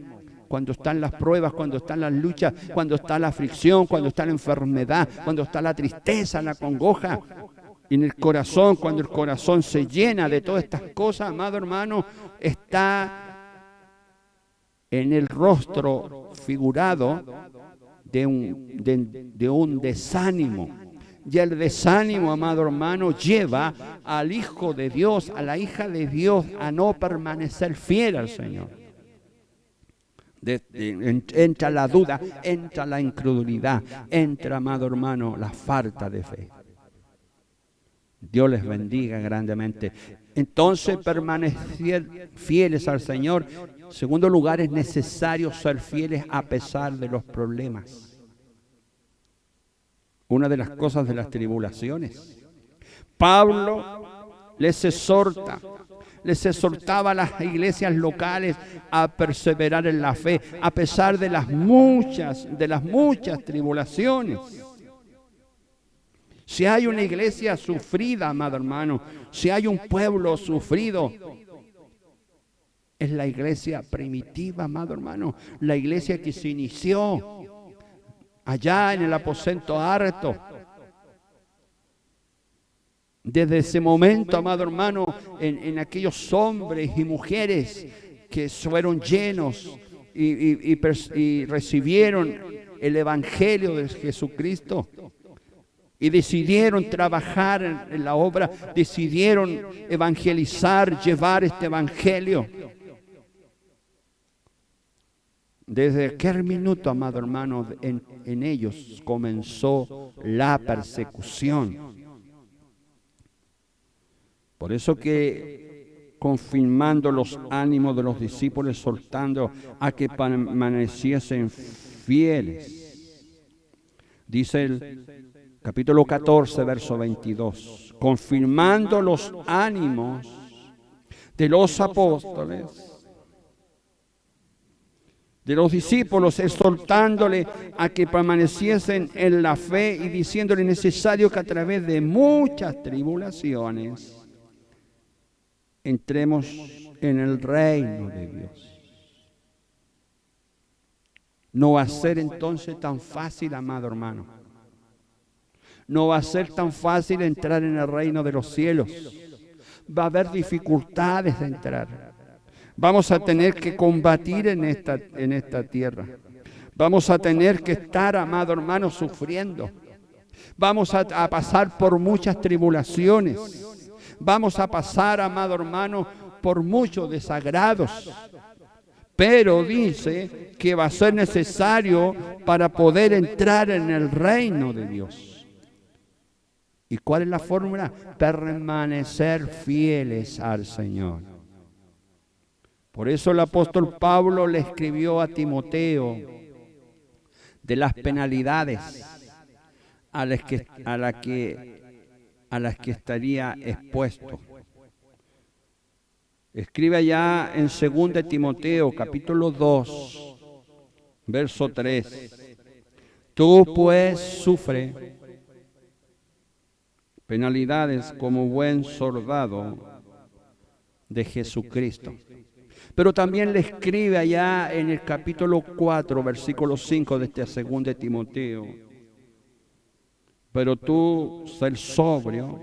cuando están las pruebas, cuando están las luchas, cuando está la aflicción, cuando está la enfermedad, cuando está la tristeza, la congoja, y en el corazón, cuando el corazón se llena de todas estas cosas, amado hermano, está en el rostro figurado de un desánimo. Y el desánimo, amado hermano, lleva al Hijo de Dios, a la hija de Dios, a no permanecer fiel al Señor. Entra la duda, entra la incredulidad, entra, amado hermano, la falta de fe. Dios les bendiga grandemente. Entonces, permanecer fieles al Señor. En segundo lugar, es necesario ser fieles a pesar de los problemas. Una de las cosas de las tribulaciones. Pablo les exhortaba a las iglesias locales a perseverar en la fe, a pesar de las muchas tribulaciones. Si hay una iglesia sufrida, amado hermano, si hay un pueblo sufrido, es la iglesia primitiva, amado hermano, la iglesia que se inició allá en el aposento harto. Desde ese momento, amado hermano, en aquellos hombres y mujeres que fueron llenos y recibieron el Evangelio de Jesucristo y decidieron trabajar en la obra, decidieron evangelizar, llevar este Evangelio. Desde aquel minuto, amado hermano, en ellos comenzó la persecución. Por eso que, confirmando los ánimos de los discípulos, exhortando a que permaneciesen fieles. Dice el capítulo 14, verso 22. Confirmando los ánimos de los apóstoles, de los discípulos, exhortándole a que permaneciesen en la fe y diciéndole necesario que a través de muchas tribulaciones entremos en el reino de Dios. No va a ser entonces tan fácil, amado hermano. No va a ser tan fácil entrar en el reino de los cielos. Va a haber dificultades de entrar. Vamos a tener que combatir en esta tierra. Vamos a tener que estar, amado hermano, sufriendo. Vamos a pasar por muchas tribulaciones. Vamos a pasar, amado hermano, por muchos desagrados. Pero dice que va a ser necesario para poder entrar en el reino de Dios. ¿Y cuál es la fórmula? Permanecer fieles al Señor. Por eso el apóstol Pablo le escribió a Timoteo de las penalidades a las que estaría expuesto. Escribe allá en 2 Timoteo, capítulo 2, verso 3. Tú pues sufre penalidades como buen soldado de Jesucristo. Pero también le escribe allá en el capítulo 4, versículo 5 de este 2 Timoteo. Pero tú, ser sobrio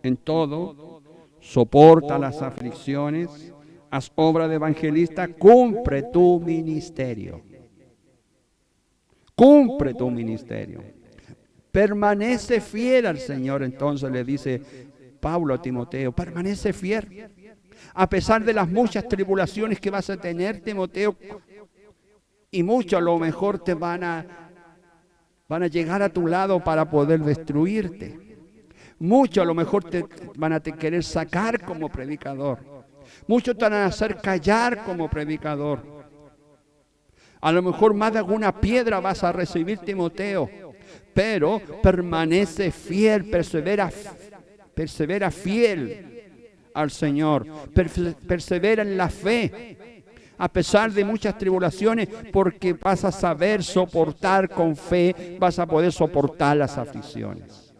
en todo, soporta las aflicciones, haz obra de evangelista, cumple tu ministerio. Cumple tu ministerio. Permanece fiel al Señor, entonces le dice Pablo a Timoteo, permanece fiel. A pesar de las muchas tribulaciones que vas a tener, Timoteo, y muchos a lo mejor te van a llegar a tu lado para poder destruirte. Muchos a lo mejor te van a querer sacar como predicador. Muchos te van a hacer callar como predicador. A lo mejor más de alguna piedra vas a recibir, Timoteo, pero permanece fiel, persevera fiel al Señor, persevera en la fe, a pesar de muchas tribulaciones, porque vas a saber soportar con fe, vas a poder soportar las aflicciones.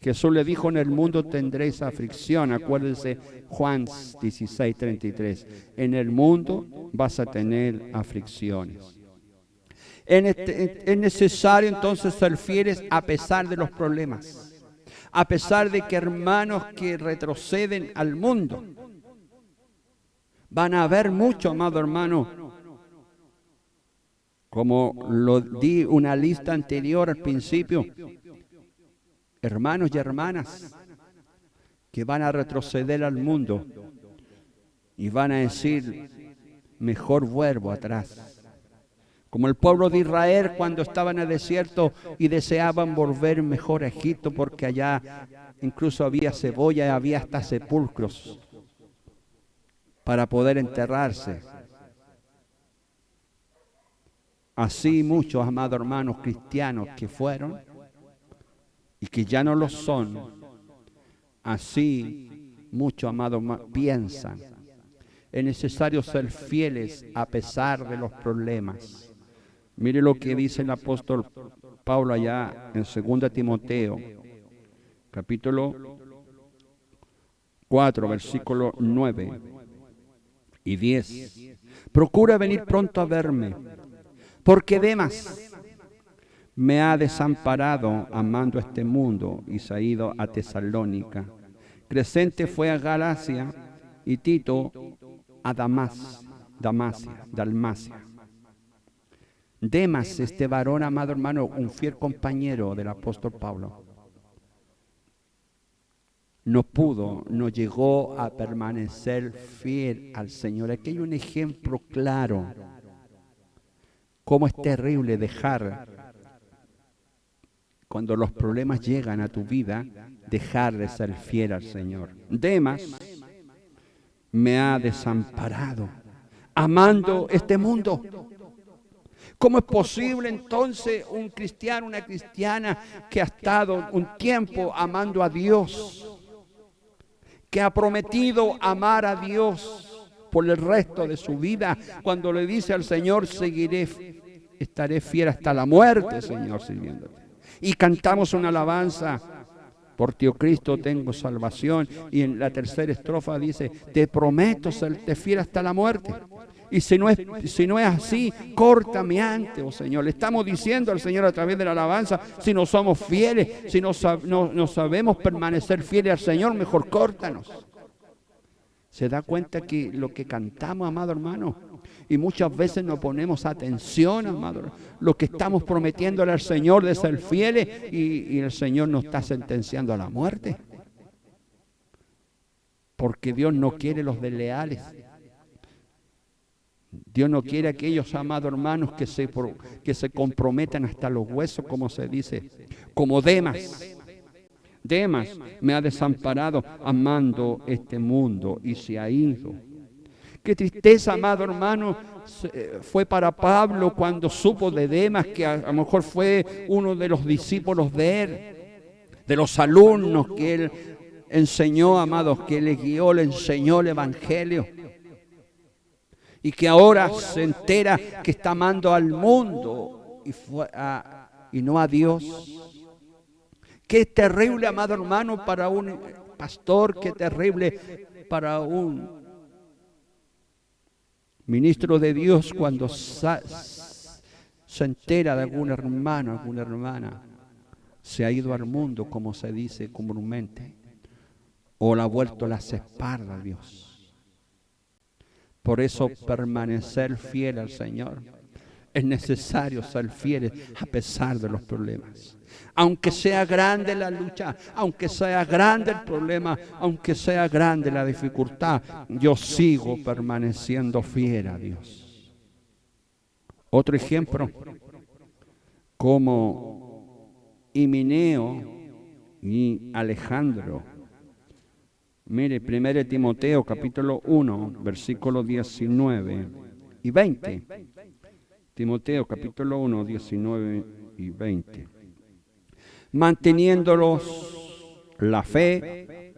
Jesús le dijo, en el mundo tendréis aflicción, acuérdense Juan 16:33, en el mundo vas a tener aflicciones. Es necesario entonces ser fieles a pesar de los problemas. A pesar de que hermanos que retroceden al mundo, van a haber mucho, amado hermano, como lo di una lista anterior al principio, hermanos y hermanas que van a retroceder al mundo y van a decir, mejor vuelvo atrás. Como el pueblo de Israel cuando estaba en el desierto y deseaban volver mejor a Egipto porque allá incluso había cebolla y había hasta sepulcros para poder enterrarse. Así muchos, amados hermanos cristianos que fueron y que ya no lo son, Así muchos, amados, piensan. Es necesario ser fieles a pesar de los problemas. Mire lo que dice el apóstol Pablo allá en 2 Timoteo, capítulo 4, versículo 9 y 10. Procura venir pronto a verme, porque Demas me ha desamparado amando este mundo y se ha ido a Tesalónica. Crescente fue a Galacia y Tito a Dalmacia. Demas, este varón, amado hermano, un fiel compañero del apóstol Pablo, no llegó a permanecer fiel al Señor. Aquí hay un ejemplo claro, cómo es terrible dejar, cuando los problemas llegan a tu vida, dejar de ser fiel al Señor. Demas me ha desamparado, amando este mundo. ¿Cómo es posible entonces un cristiano, una cristiana que ha estado un tiempo amando a Dios, que ha prometido amar a Dios por el resto de su vida, cuando le dice al Señor, estaré fiel hasta la muerte, Señor, sirviéndote? Y cantamos una alabanza, por ti, oh Cristo, tengo salvación. Y en la tercera estrofa dice, te prometo serte fiel hasta la muerte. Y si no es así, córtame antes, oh Señor. Le estamos diciendo al Señor a través de la alabanza, si no somos fieles, si no sabemos permanecer fieles al Señor, mejor córtanos. ¿Se da cuenta que lo que cantamos, amado hermano? Y muchas veces no ponemos atención, amado, lo que estamos prometiéndole al Señor de ser fieles, y el Señor nos está sentenciando a la muerte. Porque Dios no quiere los desleales. Dios no quiere aquellos, amados hermanos, que se comprometan hasta los huesos, como se dice, como Demas. Demas me ha desamparado amando este mundo y se ha ido. Qué tristeza, amado hermano, fue para Pablo cuando supo de Demas, que a lo mejor fue uno de los discípulos de él, de los alumnos que él enseñó, amados, que le guió, le enseñó el Evangelio. Y que ahora se entera que está amando al mundo y no a Dios. Qué terrible, amado hermano, para un pastor, qué terrible para un ministro de Dios cuando se entera de algún hermano, alguna hermana, se ha ido al mundo, como se dice comúnmente, o le ha vuelto las espaldas a Dios. Por eso permanecer fiel al Señor. Es necesario ser fieles a pesar de los problemas. Aunque sea grande la lucha, aunque sea grande el problema, aunque sea grande la dificultad, yo sigo permaneciendo fiel a Dios. Otro ejemplo, como Himeneo y Alejandro. Mire, 1 Timoteo capítulo 1, versículos 19 y 20. Timoteo capítulo 1, 19 y 20. Manteniéndolos la fe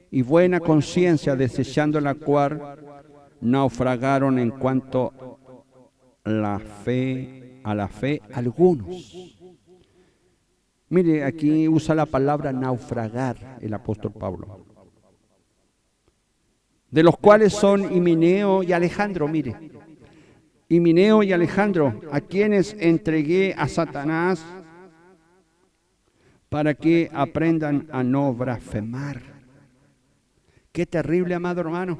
y buena conciencia, desechando la cual naufragaron en cuanto a la fe algunos. Mire, aquí usa la palabra naufragar el apóstol Pablo. De los cuales son Himeneo y Alejandro, mire. Himeneo y Alejandro, a quienes entregué a Satanás para que aprendan a no blasfemar. Qué terrible, amado hermano.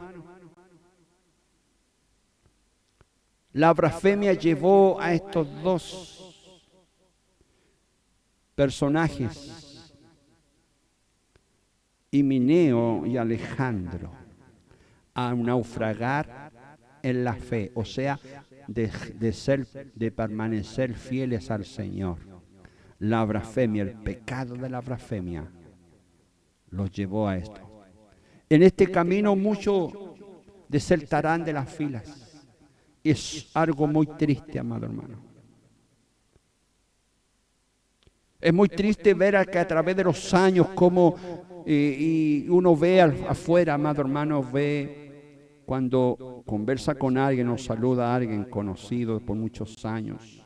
La blasfemia llevó a estos dos personajes, Himeneo y Alejandro, a naufragar en la fe, o sea, de permanecer fieles al Señor. La blasfemia, el pecado de la blasfemia, los llevó a esto. En este camino muchos desertarán de las filas. Es algo muy triste, amado hermano. Es muy triste ver que a través de los años como y uno ve afuera, amado hermano, ve cuando conversa con alguien o saluda a alguien conocido por muchos años.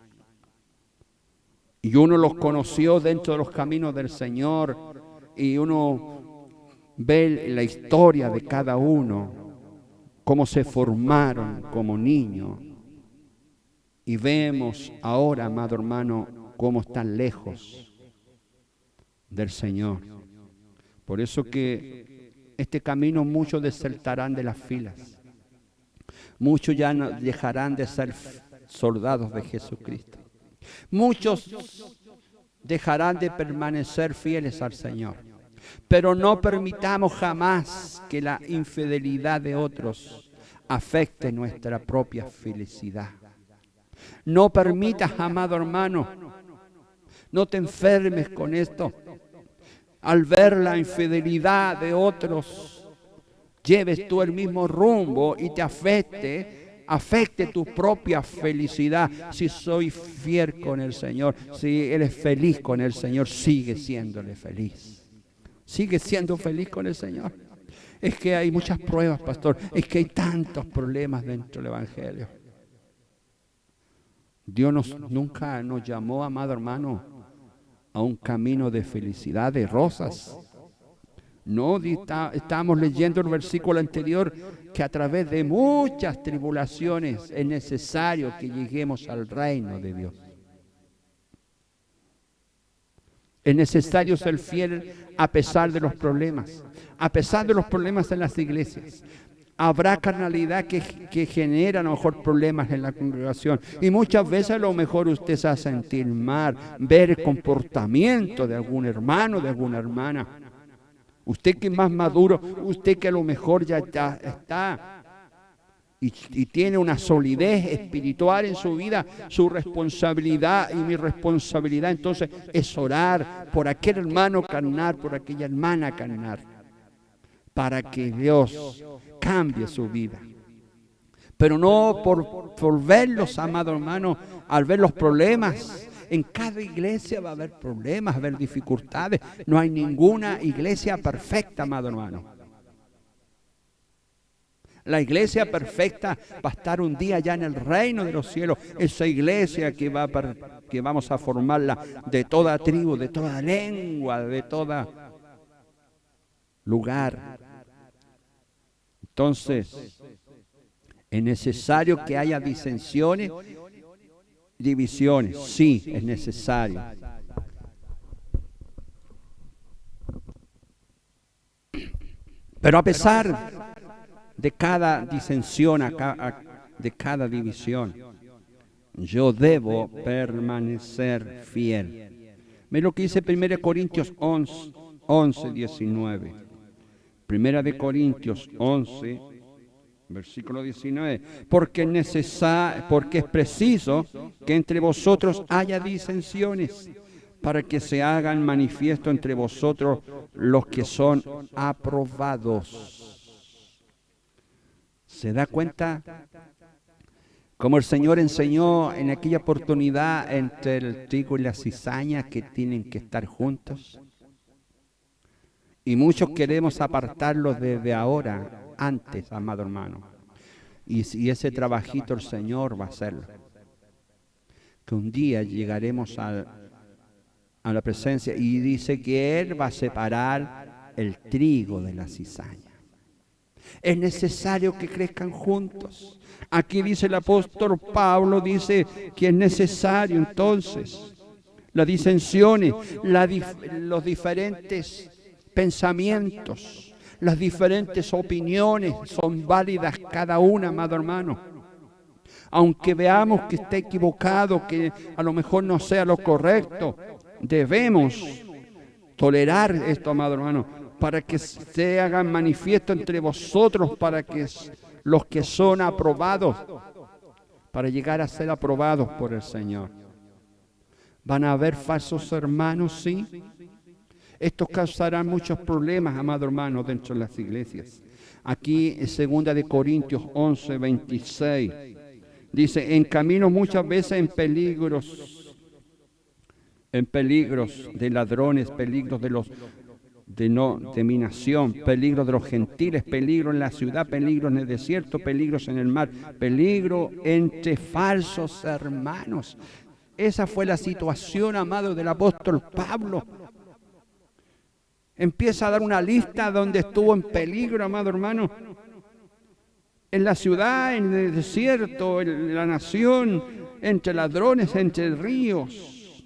Y uno los conoció dentro de los caminos del Señor y uno ve la historia de cada uno, cómo se formaron como niños. Y vemos ahora, amado hermano, cómo están lejos del Señor. Por eso que este camino muchos desertarán de las filas. Muchos ya no dejarán de ser soldados de Jesucristo. Muchos dejarán de permanecer fieles al Señor. Pero no permitamos jamás que la infidelidad de otros afecte nuestra propia felicidad. No permitas, amado hermano, no te enfermes con esto. Al ver la infidelidad de otros, lleves tú el mismo rumbo y te afecte tu propia felicidad. Si soy fiel con el Señor, si eres feliz con el Señor, sigue siéndole feliz. Sigue siendo feliz con el Señor. Es que hay muchas pruebas, pastor. Es que hay tantos problemas dentro del Evangelio. Dios nunca nos llamó, amado hermano, a un camino de felicidad, de rosas. No, estábamos leyendo el versículo anterior que a través de muchas tribulaciones es necesario que lleguemos al reino de Dios. Es necesario ser fiel a pesar de los problemas, a pesar de los problemas en las iglesias. Habrá carnalidad que genera a lo mejor problemas en la congregación. Y muchas veces a lo mejor usted se va a sentir mal, ver el comportamiento de algún hermano, de alguna hermana. Usted que es más maduro, usted que a lo mejor ya está y tiene una solidez espiritual en su vida, su responsabilidad y mi responsabilidad entonces es orar por aquel hermano carnal, por aquella hermana carnal, para que Dios cambie su vida. Pero no por verlos, amado hermano, al ver los problemas. En cada iglesia va a haber problemas, va a haber dificultades. No hay ninguna iglesia perfecta, amado hermano. La iglesia perfecta va a estar un día ya en el reino de los cielos. Esa iglesia que vamos a formarla de toda tribu, de toda lengua, de todo lugar. Entonces, es necesario que haya disensiones, divisiones. Sí, es necesario. Pero a pesar de cada disensión, de cada división, yo debo permanecer fiel. Ve lo que dice 1 Corintios 11, 19. Primera de Corintios 11, versículo 19. Porque es preciso que entre vosotros haya disensiones, para que se hagan manifiesto entre vosotros los que son aprobados. ¿Se da cuenta? Como el Señor enseñó en aquella oportunidad entre el trigo y la cizaña que tienen que estar juntos. Y muchos queremos apartarlos desde ahora, antes, amado hermano. Y ese trabajito el Señor va a hacerlo. Que un día llegaremos a la presencia y dice que Él va a separar el trigo de la cizaña. Es necesario que crezcan juntos. Aquí dice el apóstol Pablo, dice que es necesario entonces las disensiones, los diferentes pensamientos, las diferentes opiniones son válidas cada una, amado hermano. Aunque veamos que está equivocado, que a lo mejor no sea lo correcto, debemos tolerar esto, amado hermano, para que se hagan manifiesto entre vosotros, para que los que son aprobados, para llegar a ser aprobados por el Señor. ¿Van a haber falsos hermanos? Sí. Estos causarán muchos problemas, amado hermano, dentro de las iglesias. Aquí en 2 Corintios 11, 26, dice, en camino muchas veces en peligros, en peligros de ladrones, peligros de los de no dominación, peligro de los gentiles, peligro en la ciudad, peligro en el desierto, peligros en el mar, peligro entre falsos hermanos. Esa fue la situación, amado, del apóstol Pablo. Empieza a dar una lista donde estuvo en peligro, amado hermano. En la ciudad, en el desierto, en la nación, entre ladrones, entre ríos,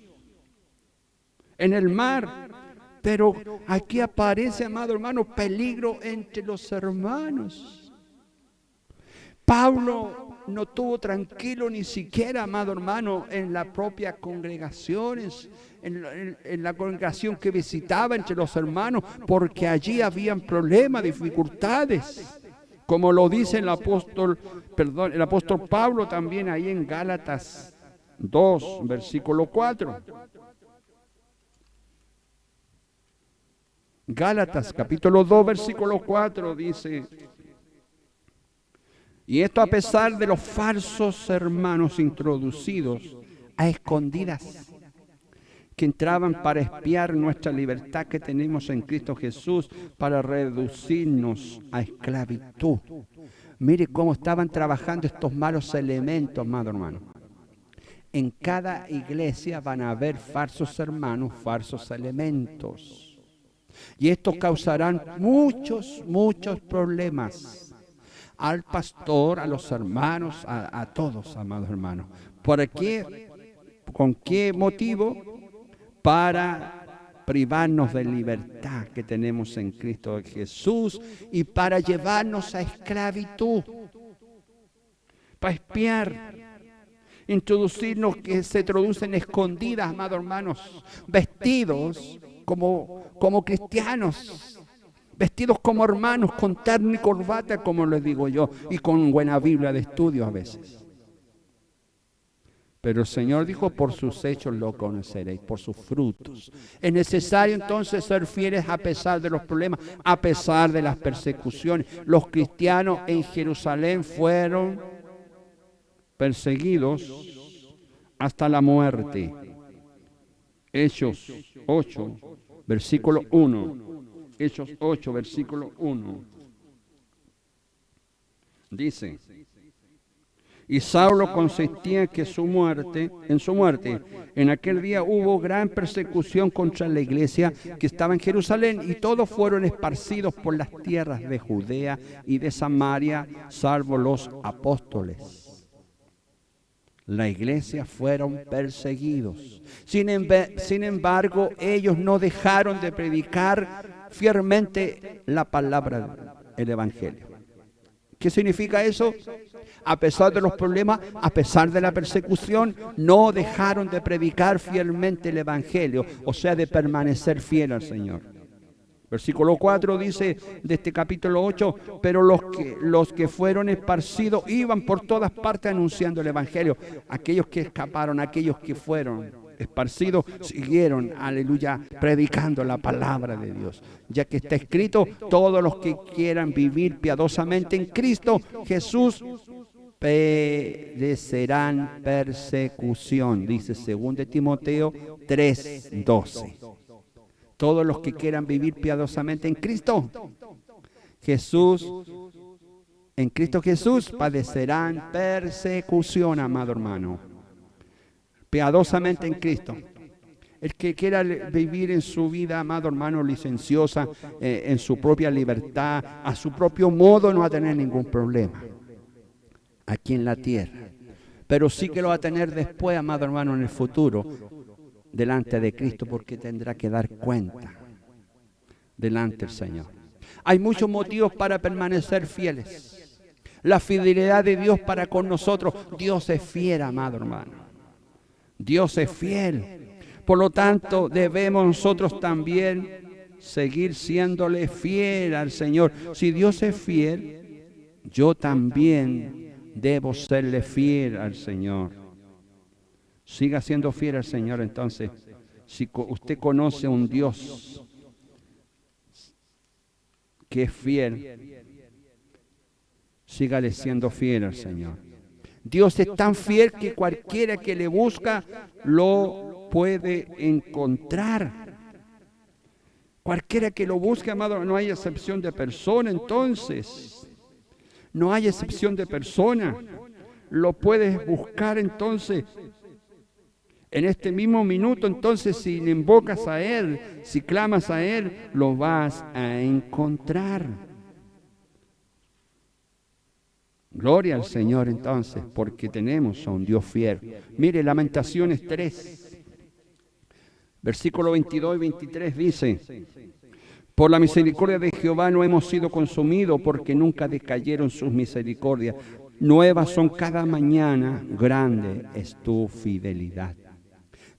en el mar. Pero aquí aparece, amado hermano, peligro entre los hermanos. Pablo no estuvo tranquilo ni siquiera, amado hermano, en las propias congregaciones, en la congregación que visitaba entre los hermanos, porque allí habían problemas, dificultades, como lo dice el apóstol Pablo también ahí en Gálatas 2, versículo 4. Gálatas capítulo 2, versículo 4 dice: y esto a pesar de los falsos hermanos introducidos a escondidas, que entraban para espiar nuestra libertad que tenemos en Cristo Jesús, para reducirnos a esclavitud. Mire cómo estaban trabajando estos malos elementos, amado hermano. En cada iglesia van a haber falsos hermanos, falsos elementos. Y estos causarán muchos problemas al pastor, a los hermanos, a todos, amados hermanos. ¿Por qué? ¿Con qué motivo? Para privarnos de libertad que tenemos en Cristo Jesús y para llevarnos a esclavitud, para espiar, introducirnos, que se introducen escondidas, amados hermanos, vestidos como cristianos, vestidos como hermanos, con terno y corbata, como les digo yo, y con buena Biblia de estudio a veces. Pero el Señor dijo: por sus hechos lo conoceréis, por sus frutos. Es necesario entonces ser fieles a pesar de los problemas, a pesar de las persecuciones. Los cristianos en Jerusalén fueron perseguidos hasta la muerte. Hechos 8, versículo 1. Hechos 8, versículo 1. Dice: y Saulo consistía en su muerte. En aquel día hubo gran persecución contra la iglesia que estaba en Jerusalén, y todos fueron esparcidos por las tierras de Judea y de Samaria, salvo los apóstoles. La iglesia fueron perseguidos. Sin embargo, ellos no dejaron de predicar fielmente la palabra, el evangelio. ¿Qué significa eso? A pesar de los problemas, a pesar de la persecución, no dejaron de predicar fielmente el evangelio, o sea, de permanecer fiel al Señor. Versículo 4 dice de este capítulo 8: pero los que fueron esparcidos iban por todas partes anunciando el evangelio. Aquellos que escaparon, aquellos que fueron esparcidos, siguieron, aleluya, predicando la palabra de Dios. Ya que está escrito: todos los que quieran vivir piadosamente en Cristo Jesús perecerán persecución. Dice 2 Timoteo 3:12. Todos los que quieran vivir piadosamente en Cristo Jesús, padecerán persecución, amado hermano. Piadosamente en Cristo. El que quiera vivir en su vida, amado hermano, licenciosa, en su propia libertad, a su propio modo, no va a tener ningún problema aquí en la tierra. Pero sí que lo va a tener después, amado hermano, en el futuro, delante de Cristo, porque tendrá que dar cuenta delante del Señor. Hay muchos motivos para permanecer fieles. La fidelidad de Dios para con nosotros. Dios es fiel, amado hermano. Dios es fiel. Por lo tanto, debemos nosotros también seguir siéndole fiel al Señor. Si Dios es fiel, yo también debo serle fiel al Señor. Siga siendo fiel al Señor. Entonces, si usted conoce a un Dios que es fiel, sígale siendo fiel al Señor. Dios es tan fiel que cualquiera que le busca lo puede encontrar. Cualquiera que lo busque, amado, no hay excepción de persona entonces. No hay excepción de persona. Lo puedes buscar entonces. En este mismo minuto, entonces, si le invocas a Él, si clamas a Él, lo vas a encontrar. Gloria al Señor, entonces, porque tenemos a un Dios fiel. Mire, Lamentaciones 3, versículo 22 y 23 dice: por la misericordia de Jehová no hemos sido consumidos, porque nunca decayeron sus misericordias. Nuevas son cada mañana, grande es tu fidelidad.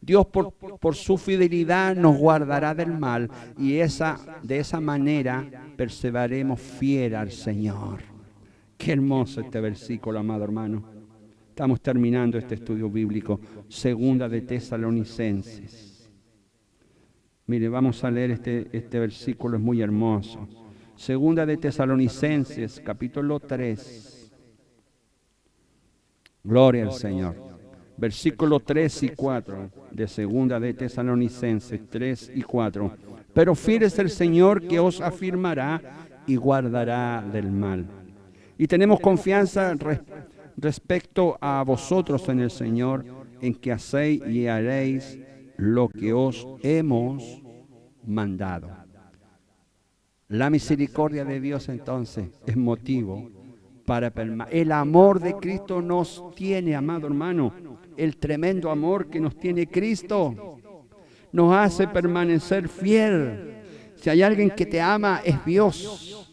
Dios por su fidelidad nos guardará del mal, y de esa manera perseveraremos fiel al Señor. Qué hermoso este versículo, amado hermano. Estamos terminando este estudio bíblico, Segunda de Tesalonicenses. Mire, vamos a leer este versículo, es muy hermoso. Segunda de Tesalonicenses, capítulo 3. Gloria al Señor. Versículo 3 y 4 de Segunda de Tesalonicenses 3 y 4. Pero fiel es el Señor, que os afirmará y guardará del mal. Y tenemos confianza respecto a vosotros en el Señor, en que hacéis y haréis lo que os hemos mandado. La misericordia de Dios entonces es motivo para permanecer. El amor de Cristo nos tiene, amado hermano, el tremendo amor que nos tiene Cristo nos hace permanecer fiel. Si hay alguien que te ama, es Dios.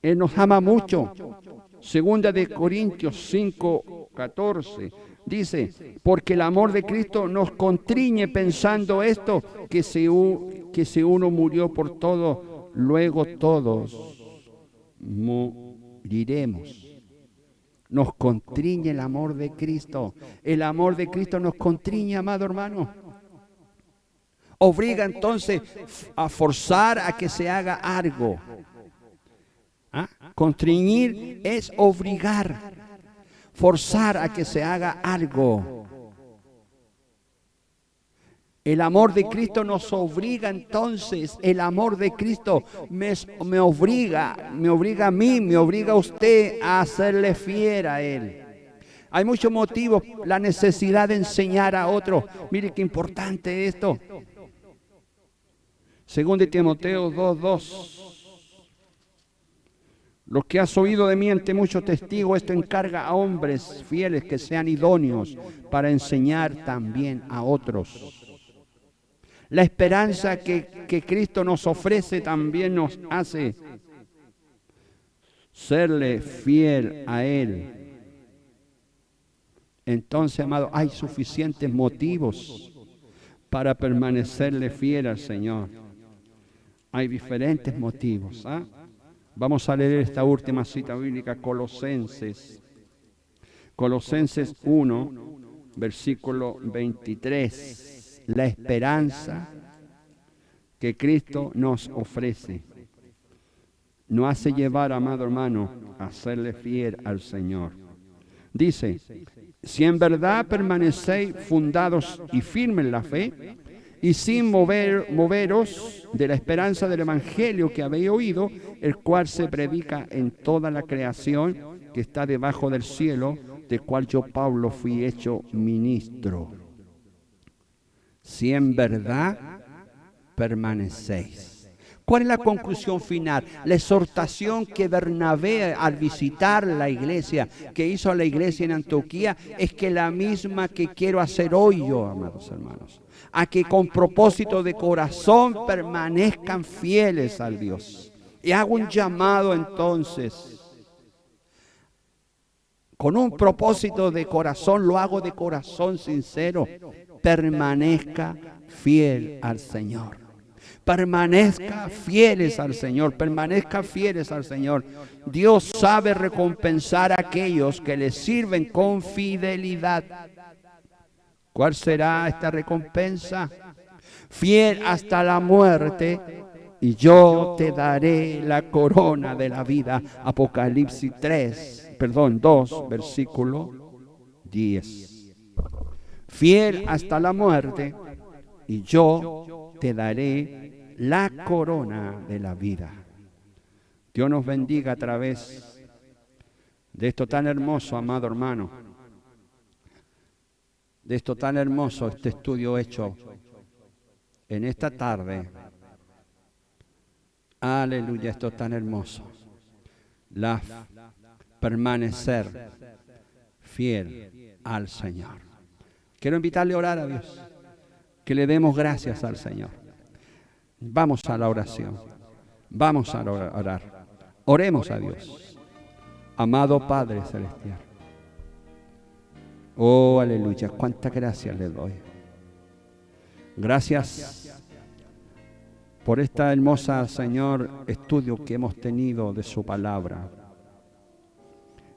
Él nos ama mucho. Segunda de Corintios 5:14 dice: porque el amor de Cristo nos constriñe, pensando esto, que si uno murió por todos, luego todos moriremos. Nos constriñe el amor de Cristo. El amor de Cristo nos constriñe, amado hermano. Obliga entonces a forzar a que se haga algo. ¿Ah? Constriñir es obligar, forzar a que se haga algo. El amor de Cristo nos obliga entonces, el amor de Cristo me obliga a mí, me obliga a usted a hacerle fiel a Él. Hay muchos motivos, la necesidad de enseñar a otros. Mire qué importante esto. Según de Timoteo 2:2. Lo que has oído de mí ante muchos testigos, esto encarga a hombres fieles que sean idóneos para enseñar también a otros. La esperanza que Cristo nos ofrece también nos hace serle fiel a Él. Entonces, amado, hay suficientes motivos para permanecerle fiel al Señor. Hay diferentes motivos. Vamos a leer esta última cita bíblica, Colosenses 1, versículo 23. La esperanza que Cristo nos ofrece nos hace llevar, amado hermano, a serle fiel al Señor. Dice: si en verdad permanecéis fundados y firmes en la fe, y sin moveros de la esperanza del Evangelio que habéis oído, el cual se predica en toda la creación que está debajo del cielo, del cual yo, Pablo, fui hecho ministro. Si en verdad permanecéis. ¿Cuál es la conclusión final? La exhortación que Bernabé, al visitar la iglesia, que hizo a la iglesia en Antioquía, es que la misma que quiero hacer hoy yo, amados hermanos, a que con propósito de corazón permanezcan fieles al Dios. Y hago un llamado entonces, con un propósito de corazón, lo hago de corazón sincero: permanezca fiel al Señor. Permanezca fieles al Señor, permanezca fieles al Señor. Dios sabe recompensar a aquellos que le sirven con fidelidad. ¿Cuál será esta recompensa? Fiel hasta la muerte, y yo te daré la corona de la vida. Apocalipsis 2, versículo 10. fiel hasta la muerte, y yo te daré la corona de la vida. Dios nos bendiga a través de esto tan hermoso, amado hermano, de esto tan hermoso, este estudio hecho en esta tarde. Aleluya, esto tan hermoso. Permanecer fiel al Señor. Quiero invitarle a orar a Dios, que le demos gracias al Señor. Vamos a la oración, vamos a orar. Oremos a Dios. Amado Padre Celestial. Oh, aleluya, cuántas gracias le doy. Gracias por esta hermosa, Señor, estudio que hemos tenido de su palabra.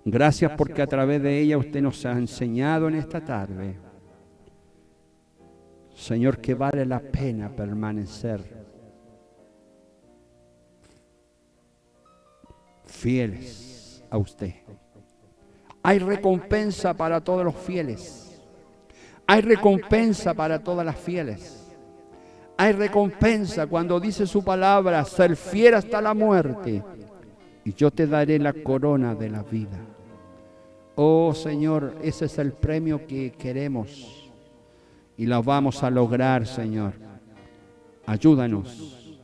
Gracias porque a través de ella usted nos ha enseñado en esta tarde, Señor, que vale la pena permanecer fieles a usted. Hay recompensa para todos los fieles. Hay recompensa para todas las fieles. Hay recompensa cuando dice su palabra, ser fiel hasta la muerte, y yo te daré la corona de la vida. Oh Señor, ese es el premio que queremos y lo vamos a lograr, Señor. Ayúdanos,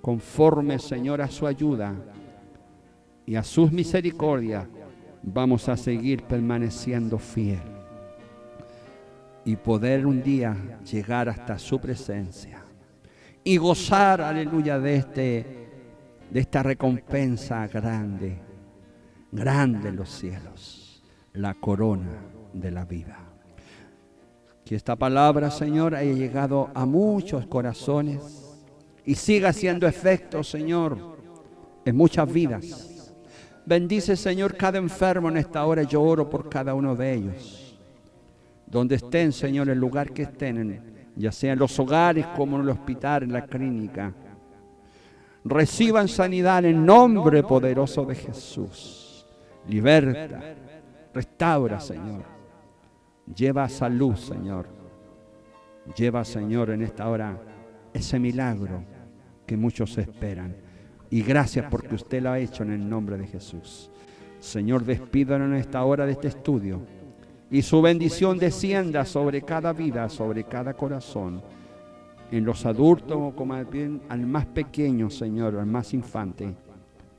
conforme, Señor, a su ayuda y a sus misericordias, vamos a seguir permaneciendo fiel y poder un día llegar hasta su presencia y gozar, aleluya, de esta recompensa grande, grande en los cielos, la corona de la vida. Que esta palabra, Señor, haya llegado a muchos corazones y siga haciendo efecto, Señor, en muchas vidas. Bendice, Señor, cada enfermo en esta hora. Yo oro por cada uno de ellos. Donde estén, Señor, el lugar que estén, ya sea en los hogares como en el hospital, en la clínica. Reciban sanidad en el nombre poderoso de Jesús. Liberta, restaura, Señor. Lleva salud, Señor. Lleva, Señor, en esta hora ese milagro que muchos esperan. Y gracias porque usted lo ha hecho en el nombre de Jesús. Señor, despídanos en esta hora de este estudio. Y su bendición descienda sobre cada vida, sobre cada corazón. En los adultos como al más pequeño, Señor, al más infante.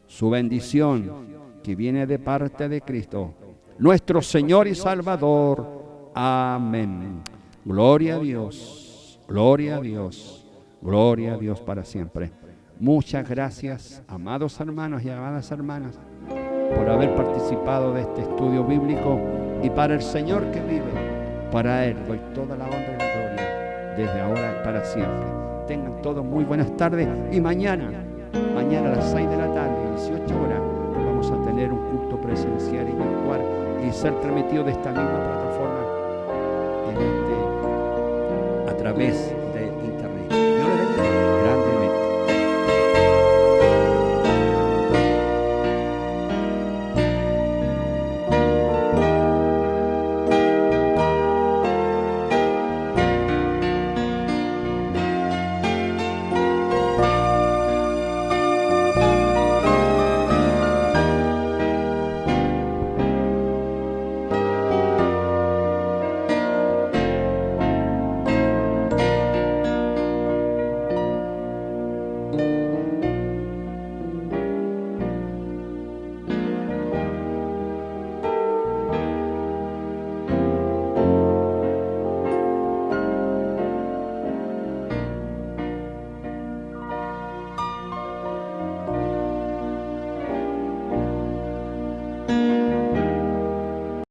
Su bendición que viene de parte de Cristo, nuestro Señor y Salvador. Amén. Gloria a Dios, gloria a Dios, gloria a Dios para siempre. Muchas gracias, amados hermanos y amadas hermanas, por haber participado de este estudio bíblico. Y para el Señor que vive, para Él doy toda la honra y la gloria, desde ahora y para siempre. Tengan todos muy buenas tardes y mañana a las 6 de la tarde, 18 horas, vamos a tener un culto presencial y virtual y ser transmitido de esta misma plataforma a través